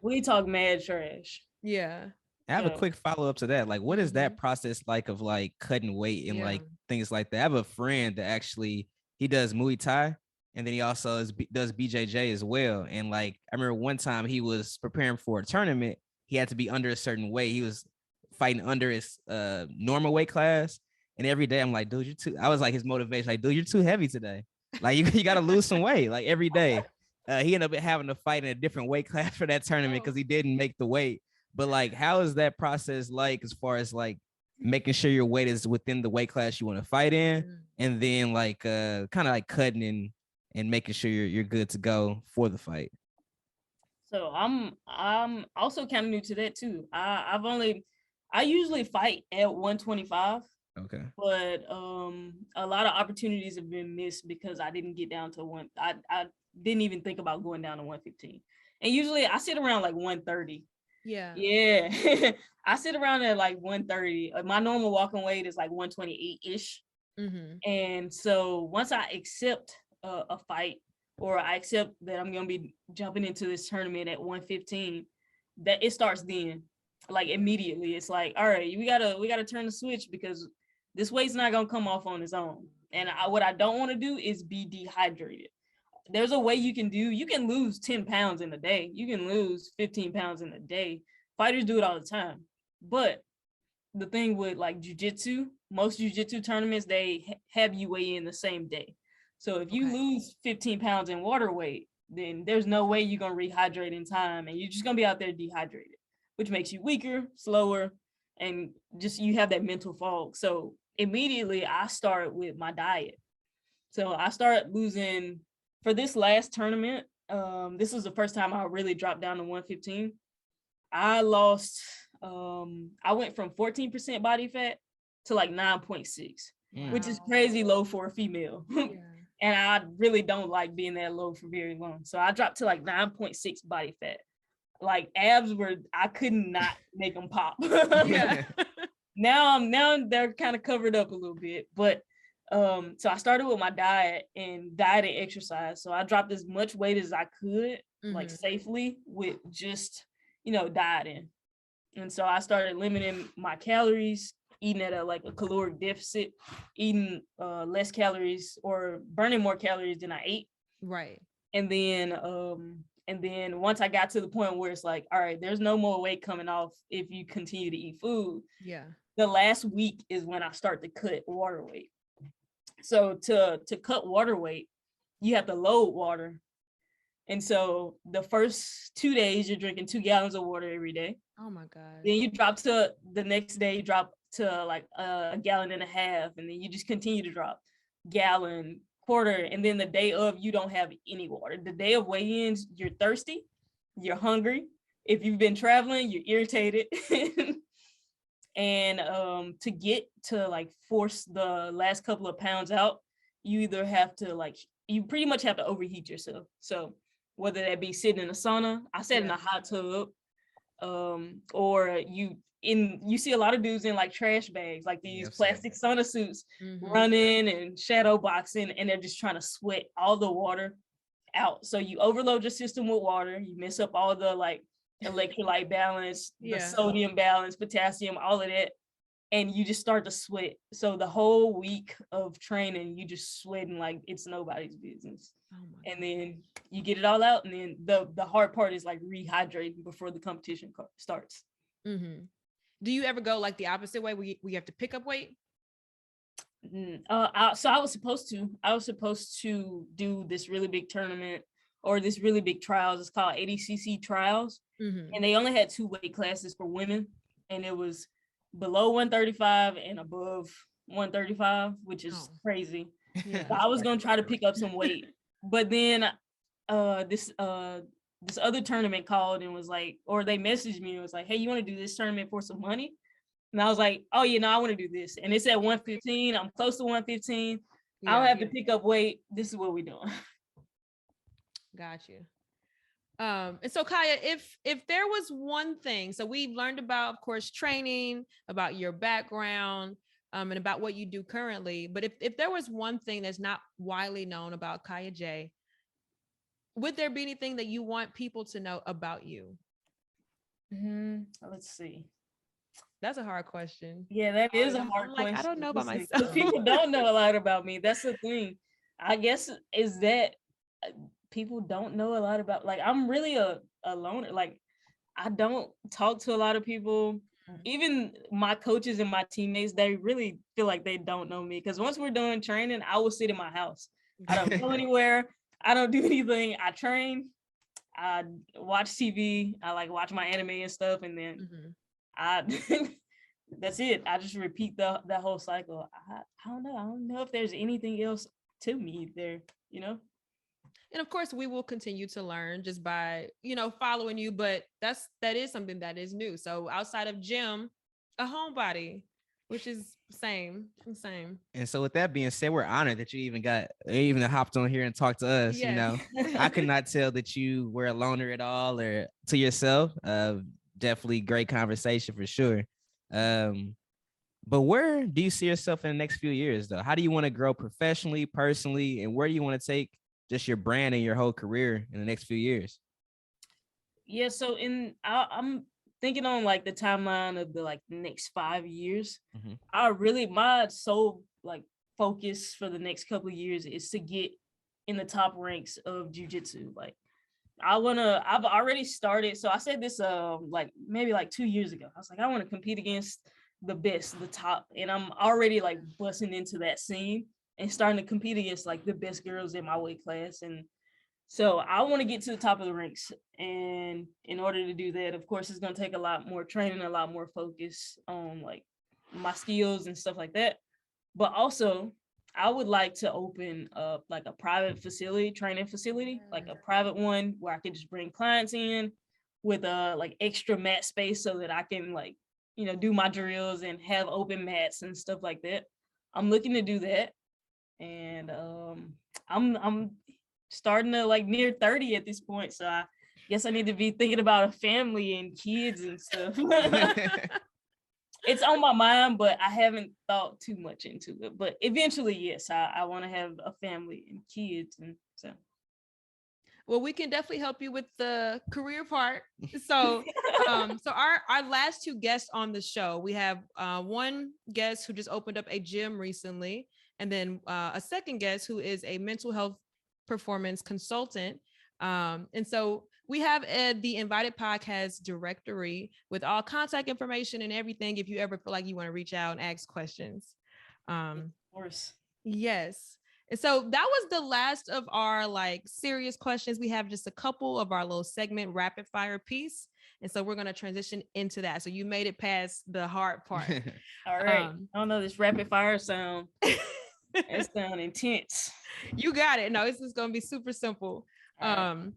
We talk mad trash. Yeah. I have a quick follow-up to that. Like, what is that process like of like cutting weight and like things like that? I have a friend that actually, he does Muay Thai, and then he also does BJJ as well. And like, I remember one time he was preparing for a tournament. He had to be under a certain weight. He was fighting under his normal weight class. And every day I'm like, dude, I was like his motivation, like, dude, you're too heavy today. Like you got to lose some weight. Like every day. He ended up having to fight in a different weight class for that tournament because he didn't make the weight. But like, how is that process like as far as like making sure your weight is within the weight class you want to fight in, and then like kind of like cutting and making sure you're good to go for the fight? So I'm also kind of new to that too. I usually fight at 125. Okay. But a lot of opportunities have been missed because I didn't get down to I didn't even think about going down to 115. And usually I sit around like 130. Yeah. I sit around at like 130. My normal walking weight is like 128-ish. And so once I accept a fight, or I accept that I'm going to be jumping into this tournament at 115, that it starts then. like immediately. It's like, all right, we gotta turn the switch because this weight's not gonna come off on its own. And what I don't want to do is be dehydrated. There's a way you can lose 10 pounds in a day. You can lose 15 pounds in a day. Fighters do it all the time. But the thing with like jiu-jitsu, most jiu-jitsu tournaments, they have you weigh in the same day. So if you lose 15 pounds in water weight, then there's no way you're going to rehydrate in time, and you're just going to be out there dehydrated, which makes you weaker, slower, and just you have that mental fog. So immediately I start with my diet. So I started losing for this last tournament. This was the first time I really dropped down to 115. I lost, I went from 14% body fat to like 9.6, which is crazy low for a female. And I really don't like being that low for very long. So I dropped to like 9.6 body fat. Like abs I could not make them pop. Now they're kind of covered up a little bit, but so I started with my diet and exercise. So I dropped as much weight as I could, like safely, with just, dieting. And so I started limiting my calories, eating at a caloric deficit, eating less calories or burning more calories than I ate. Right. And then once I got to the point where it's like, all right, there's no more weight coming off if you continue to eat food. Yeah. The last week is when I start to cut water weight. So to cut water weight, you have to load water. And so the first 2 days, you're drinking 2 gallons of water every day. Oh my God. Then you drop to the next day, you drop to like a gallon and a half. And then you just continue to drop gallon, quarter. And then the day of, you don't have any water. The day of weigh-ins, you're thirsty, you're hungry. If you've been traveling, you're irritated. And to get to like force the last couple of pounds out, you either have to you pretty much have to overheat yourself. So whether that be sitting in a sauna, I sat in a hot tub, or you see a lot of dudes in like trash bags, like these plastic sauna suits, running and shadow boxing, and they're just trying to sweat all the water out. So you overload your system with water, you mess up all the like electrolyte balance, the sodium balance, potassium, all of that, and you just start to sweat. So the whole week of training, you just sweating like it's nobody's business. And then you get it all out, and then the hard part is like rehydrating before the competition starts. Do you ever go like the opposite way, where you have to pick up weight? So I was supposed to do this really big tournament or this really big trials. It's called ADCC trials. And they only had 2 weight classes for women, and it was below 135 and above 135, which is crazy. So I was gonna try to pick up some weight, but then this other tournament called and was like, or they messaged me and was like, hey, you want to do this tournament for some money? And I was like, oh yeah, no, I want to do this. And it's at 115. I'm close to 115. I don't have to pick up weight. This is what we're doing. Got you. And so Kiaya, if there was one thing, so we've learned about, of course, training, about your background, and about what you do currently, but if there was one thing that's not widely known about Kiaya J, would there be anything that you want people to know about you? Let's see. That's a hard question. Yeah, that is a hard question. I don't know about myself. People don't know a lot about me. That's the thing. I guess is that people don't know a lot about, like, I'm really a loner. Like, I don't talk to a lot of people. Even my coaches and my teammates, they really feel like they don't know me, because once we're done training, I will sit in my house. I don't go anywhere. I don't do anything. I train. I watch TV. I like watch my anime and stuff, and then that's it. I just repeat that whole cycle. I don't know. I don't know if there's anything else to me there, And of course, we will continue to learn just by, following you. But that is something that is new. So outside of gym, a homebody, which is same. And so with that being said, we're honored that you even hopped on here and talked to us. Yes. I could not tell that you were a loner at all or to yourself. Definitely great conversation for sure. But where do you see yourself in the next few years, though? How do you want to grow professionally, personally, and where do you want to take just your brand and your whole career in the next few years? Yeah, so I'm thinking on like the timeline of the like next 5 years, Mhm. my sole like focus for the next couple of years is to get in the top ranks of jiu-jitsu. Like I've already started. So I said this like maybe like 2 years ago. I was like, I want to compete against the best, the top. And I'm already like busting into that scene and starting to compete against like the best girls in my weight class. And so I want to get to the top of the ranks. And in order to do that, of course, it's gonna take a lot more training, a lot more focus on like my skills and stuff like that. But also I would like to open up like a private facility, training facility, like a private one where I could just bring clients in with like extra mat space so that I can like, do my drills and have open mats and stuff like that. I'm looking to do that. And I'm starting to like near 30 at this point. So I guess I need to be thinking about a family and kids and stuff. It's on my mind, but I haven't thought too much into it. But eventually, yes, I want to have a family and kids, and so. Well, we can definitely help you with the career part. So, so our last two guests on the show, we have one guest who just opened up a gym recently, and then a second guest who is a mental health performance consultant. And so we have the Invited Podcast directory with all contact information and everything if you ever feel like you want to reach out and ask questions. Of course. Yes. And so that was the last of our like serious questions. We have just a couple of our little segment rapid fire piece. And so we're going to transition into that. So you made it past the hard part. All right. I don't know, this rapid fire sound. It sounds intense. You got it. No, this is going to be super simple. Right.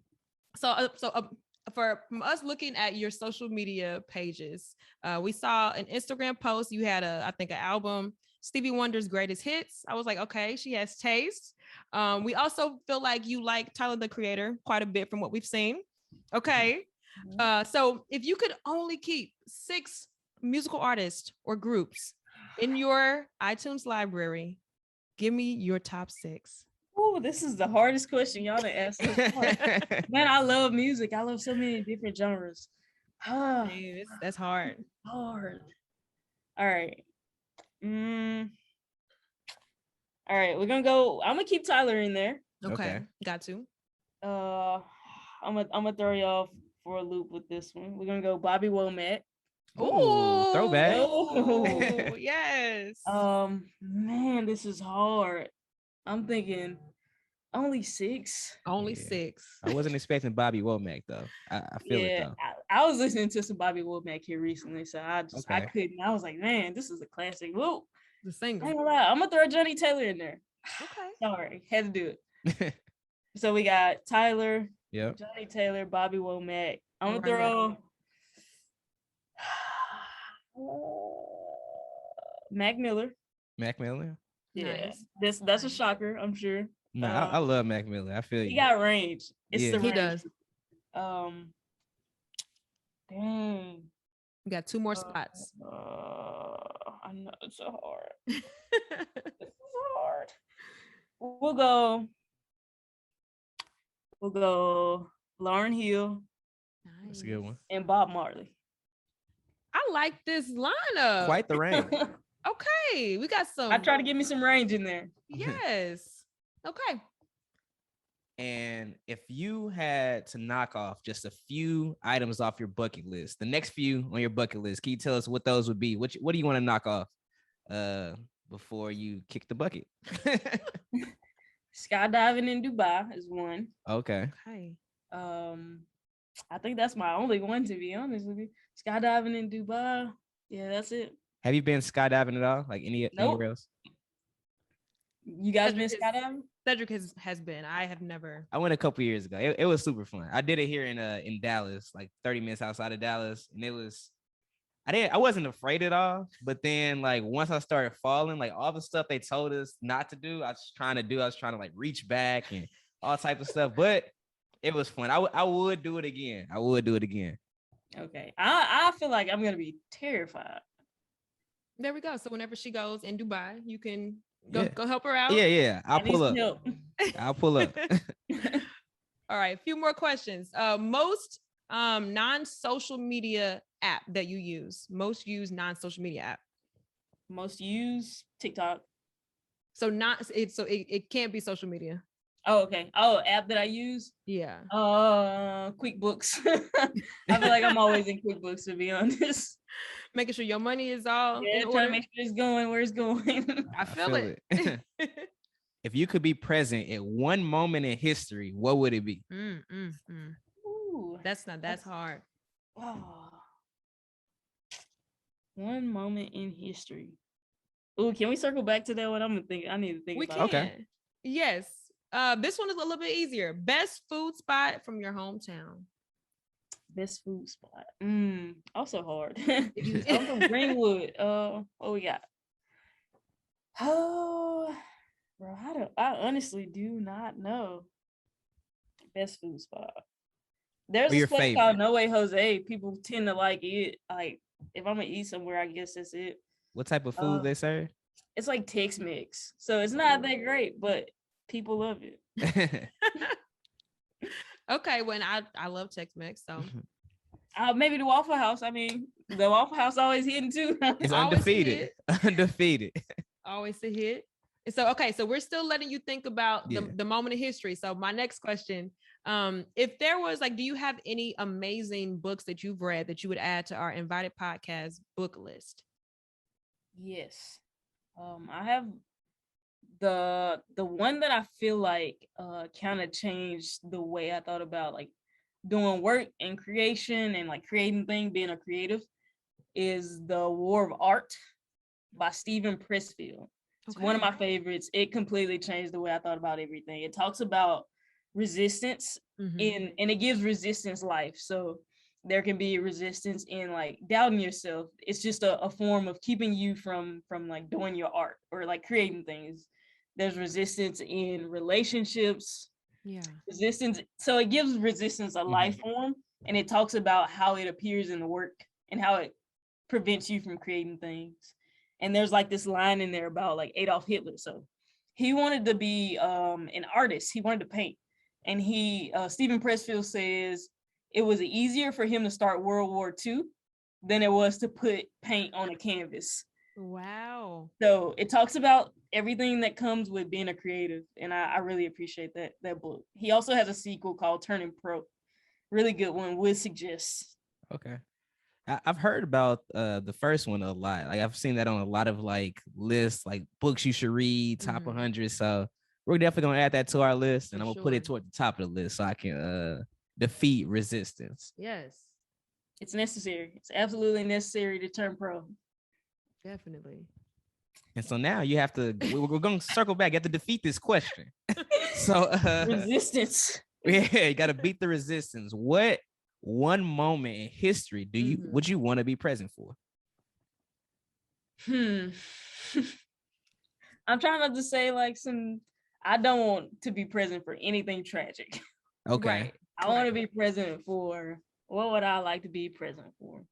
From us looking at your social media pages, we saw an Instagram post. You had I think an album, Stevie Wonder's Greatest Hits. I was like, okay, she has taste. We also feel like you like Tyler, the Creator, quite a bit from what we've seen. Okay. So if you could only keep 6 musical artists or groups in your iTunes library, give me your top 6. Oh, this is the hardest question y'all to ask. Man, I love music. I love so many different genres. Hey, that's hard. Hard. All right. All right, we're gonna go. I'm gonna keep Tyler in there. Okay. Got to. I'm gonna throw you off for a loop with this one. We're gonna go Bobby Womack. Oh, throwback. Oh, yes. Man, this is hard. I'm thinking only 6. Only 6. I wasn't expecting Bobby Womack though. I feel it though. I was listening to some Bobby Womack here recently, so I couldn't. I was like, man, this is a classic. Whoa, the singer. I'm gonna throw Johnny Taylor in there. Okay. Sorry, had to do it. So we got Tyler, Johnny Taylor, Bobby Womack. I'm gonna throw Mac Miller. Mac Miller. Yeah, nice. That's a shocker, I'm sure. No, I love Mac Miller. I feel he got range. It's the range. He does. Dang. We got 2 more spots. I know it's so hard. It's so hard. We'll go Lauryn Hill. Nice. That's a good one. And Bob Marley. I like this lineup. Quite the range. Okay, we got some. I try to give me some range in there. Yes. Okay. And if you had to knock off just a few items off your bucket list, the next few on your bucket list, can you tell us what those would be? What do you want to knock off before you kick the bucket? Skydiving in Dubai is one. Okay. I think that's my only one, to be honest with you. Skydiving in Dubai. Yeah, that's it. Have you been skydiving at all? Like anywhere else? You guys been skydiving? Cedric has been. I have never. I went a couple years ago. It was super fun. I did it here in Dallas, like 30 minutes outside of Dallas, and it was. I wasn't afraid at all, but then like once I started falling, like all the stuff they told us not to do, I was trying to like reach back and all type of stuff, but it was fun. I would do it again. Okay. I feel like I'm gonna be terrified. There we go. So whenever she goes in Dubai, you can go help her out. Yeah. I'll pull up. I'll pull up. All right. A few more questions. Most non-social media app that you use, most used non-social media app. Most used TikTok. So it can't be social media. Oh, okay. Oh, app that I use. Yeah. QuickBooks. I feel like I'm always in QuickBooks, to be honest. Making sure your money is all in trying order. to make sure it's going where it's going. I feel it. If you could be present at one moment in history, what would it be? Ooh, that's hard. Oh. One moment in history. Ooh, can we circle back to that one? I need to think about it. Okay. Yes. This one is a little bit easier. Best food spot from your hometown. Best food spot. Also hard. I'm from Greenwood. What we got? Oh, bro, I honestly do not know. Best food spot. There's a place called No Way Jose. People tend to like it. Like, if I'm gonna eat somewhere, I guess that's it. What type of food they serve? It's like Tex-Mex, so it's not that great, but people love it. Okay, when I love Tex-Mex, so maybe the Waffle House. I mean, the Waffle House always hitting too. It's undefeated. Undefeated. Always a hit. So okay, so we're still letting you think about the moment of history. So my next question, if there was like, do you have any amazing books that you've read that you would add to our invited podcast book list? Yes. I have the one that I feel like kind of changed the way I thought about like doing work and creation and like creating things, being a creative, is The War of Art by Steven Pressfield. It's one of my favorites. It completely changed the way I thought about everything. It talks about resistance and it gives resistance life. So there can be resistance in like doubting yourself. It's just a form of keeping you from like doing your art or like creating things. There's resistance in relationships. Yeah. Resistance. So it gives resistance a life form, and it talks about how it appears in the work and how it prevents you from creating things. And there's like this line in there about like Adolf Hitler. So he wanted to be an artist. He wanted to paint. And Steven Pressfield says it was easier for him to start World War II than it was to put paint on a canvas. Wow. So it talks about everything that comes with being a creative. And I really appreciate that book. He also has a sequel called Turning Pro. Really good one, would suggest. Okay. I've heard about the first one a lot. Like I've seen that on a lot of like lists, like books you should read, top 100. So we're definitely gonna add that to our list, and I'm gonna put it toward the top of the list so I can defeat resistance. Yes, it's necessary. It's absolutely necessary to turn pro. Definitely. And so now you have to. We're gonna circle back. You have to defeat this question. So resistance. Yeah, you got to beat the resistance. What one moment in history would you want to be present for? I'm trying not to say like I don't want to be present for anything tragic. Okay. Right. I want to be present for, what would I like to be present for?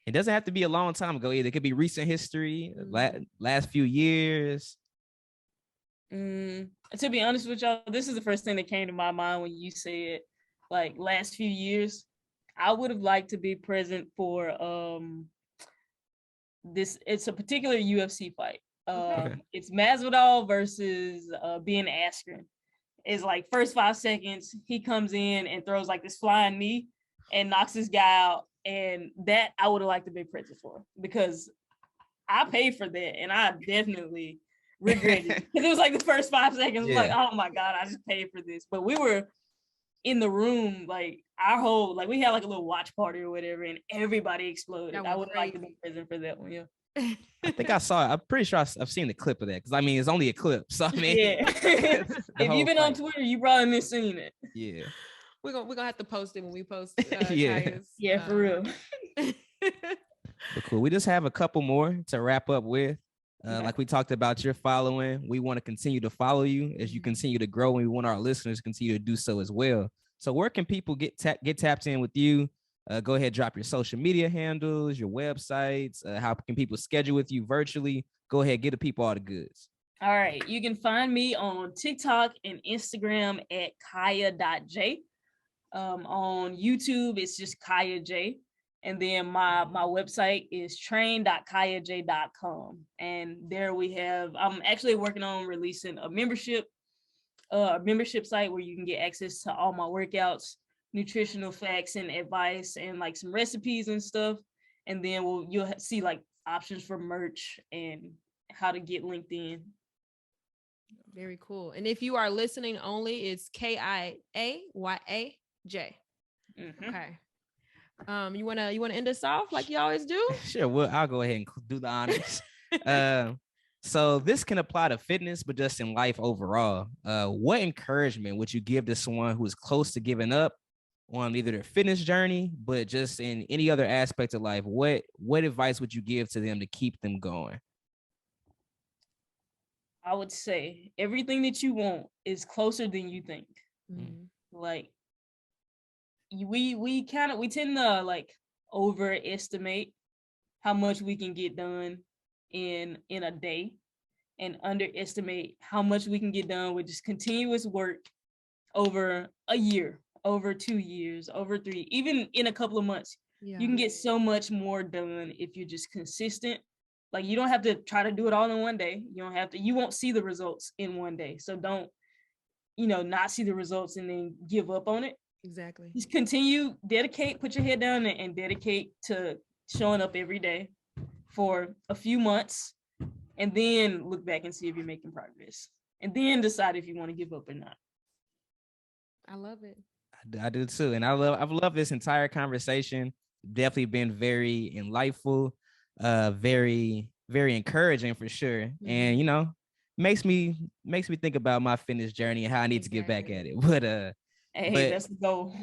It doesn't have to be a long time ago either. It could be recent history, last few years. To be honest with y'all, this is the first thing that came to my mind when you said like last few years. I would have liked to be present for it's a particular UFC fight. It's Masvidal versus Ben Askren. It's like first 5 seconds, he comes in and throws like this flying knee and knocks this guy out. And that I would have liked to be present for, because I paid for that and I definitely regret it. Because it was like the first 5 seconds, like, oh my God, I just paid for this. But we were in the room, like our whole, like we had like a little watch party or whatever, and everybody exploded. I would like to be present for that one. Yeah. I think I saw it. I'm pretty sure I've seen the clip of that, because I mean it's only a clip. So I mean, if you've been on Twitter, you probably been seeing it. Yeah. We're gonna have to post it when we post. Yeah, for real. But cool. We just have a couple more to wrap up with. Like we talked about your following, we want to continue to follow you as you continue to grow, and we want our listeners to continue to do so as well. So where can people get tapped in with you? Go ahead, drop your social media handles, your websites. How can people schedule with you virtually? Go ahead, get the people all the goods. All right. You can find me on TikTok and Instagram at Kiaya.J. On YouTube, it's just Kiaya J. And then my website is train.kiayaj.com. And there we have, I'm actually working on releasing a membership site where you can get access to all my workouts, nutritional facts and advice, and like some recipes and stuff. And then you'll see like options for merch and how to get linked in. Very cool. And if you are listening only, it's Kiaya J. Mm-hmm. Okay. You wanna end us off like you always do? Sure. Well, I'll go ahead and do the honors. So this can apply to fitness, but just in life overall. What encouragement would you give to someone who is close to giving up on either their fitness journey, but just in any other aspect of life? What advice would you give to them to keep them going? I would say everything that you want is closer than you think. Mm-hmm. Like we tend to like overestimate how much we can get done in a day, and underestimate how much we can get done with just continuous work over a year, over 2 years, over 3, even in a couple of months. Yeah. You can get so much more done if you're just consistent. Like you don't have to try to do it all in one day. You won't see the results in one day. So don't, not see the results and then give up on it. Exactly. Just continue, dedicate, put your head down and dedicate to showing up every day for a few months, and then look back and see if you're making progress, and then decide if you want to give up or not. I love it. I do too. And I've loved this entire conversation. Definitely been very enlightful, very, very encouraging for sure. Mm-hmm. And makes me think about my fitness journey and how I need to get back at it. But that's the goal.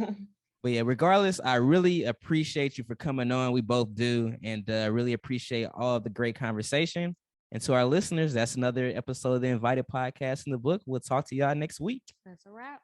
But yeah, regardless, I really appreciate you for coming on. We both do, and really appreciate all of the great conversation. And to our listeners, that's another episode of the Invited Podcast in the Book. We'll talk to y'all next week. That's a wrap.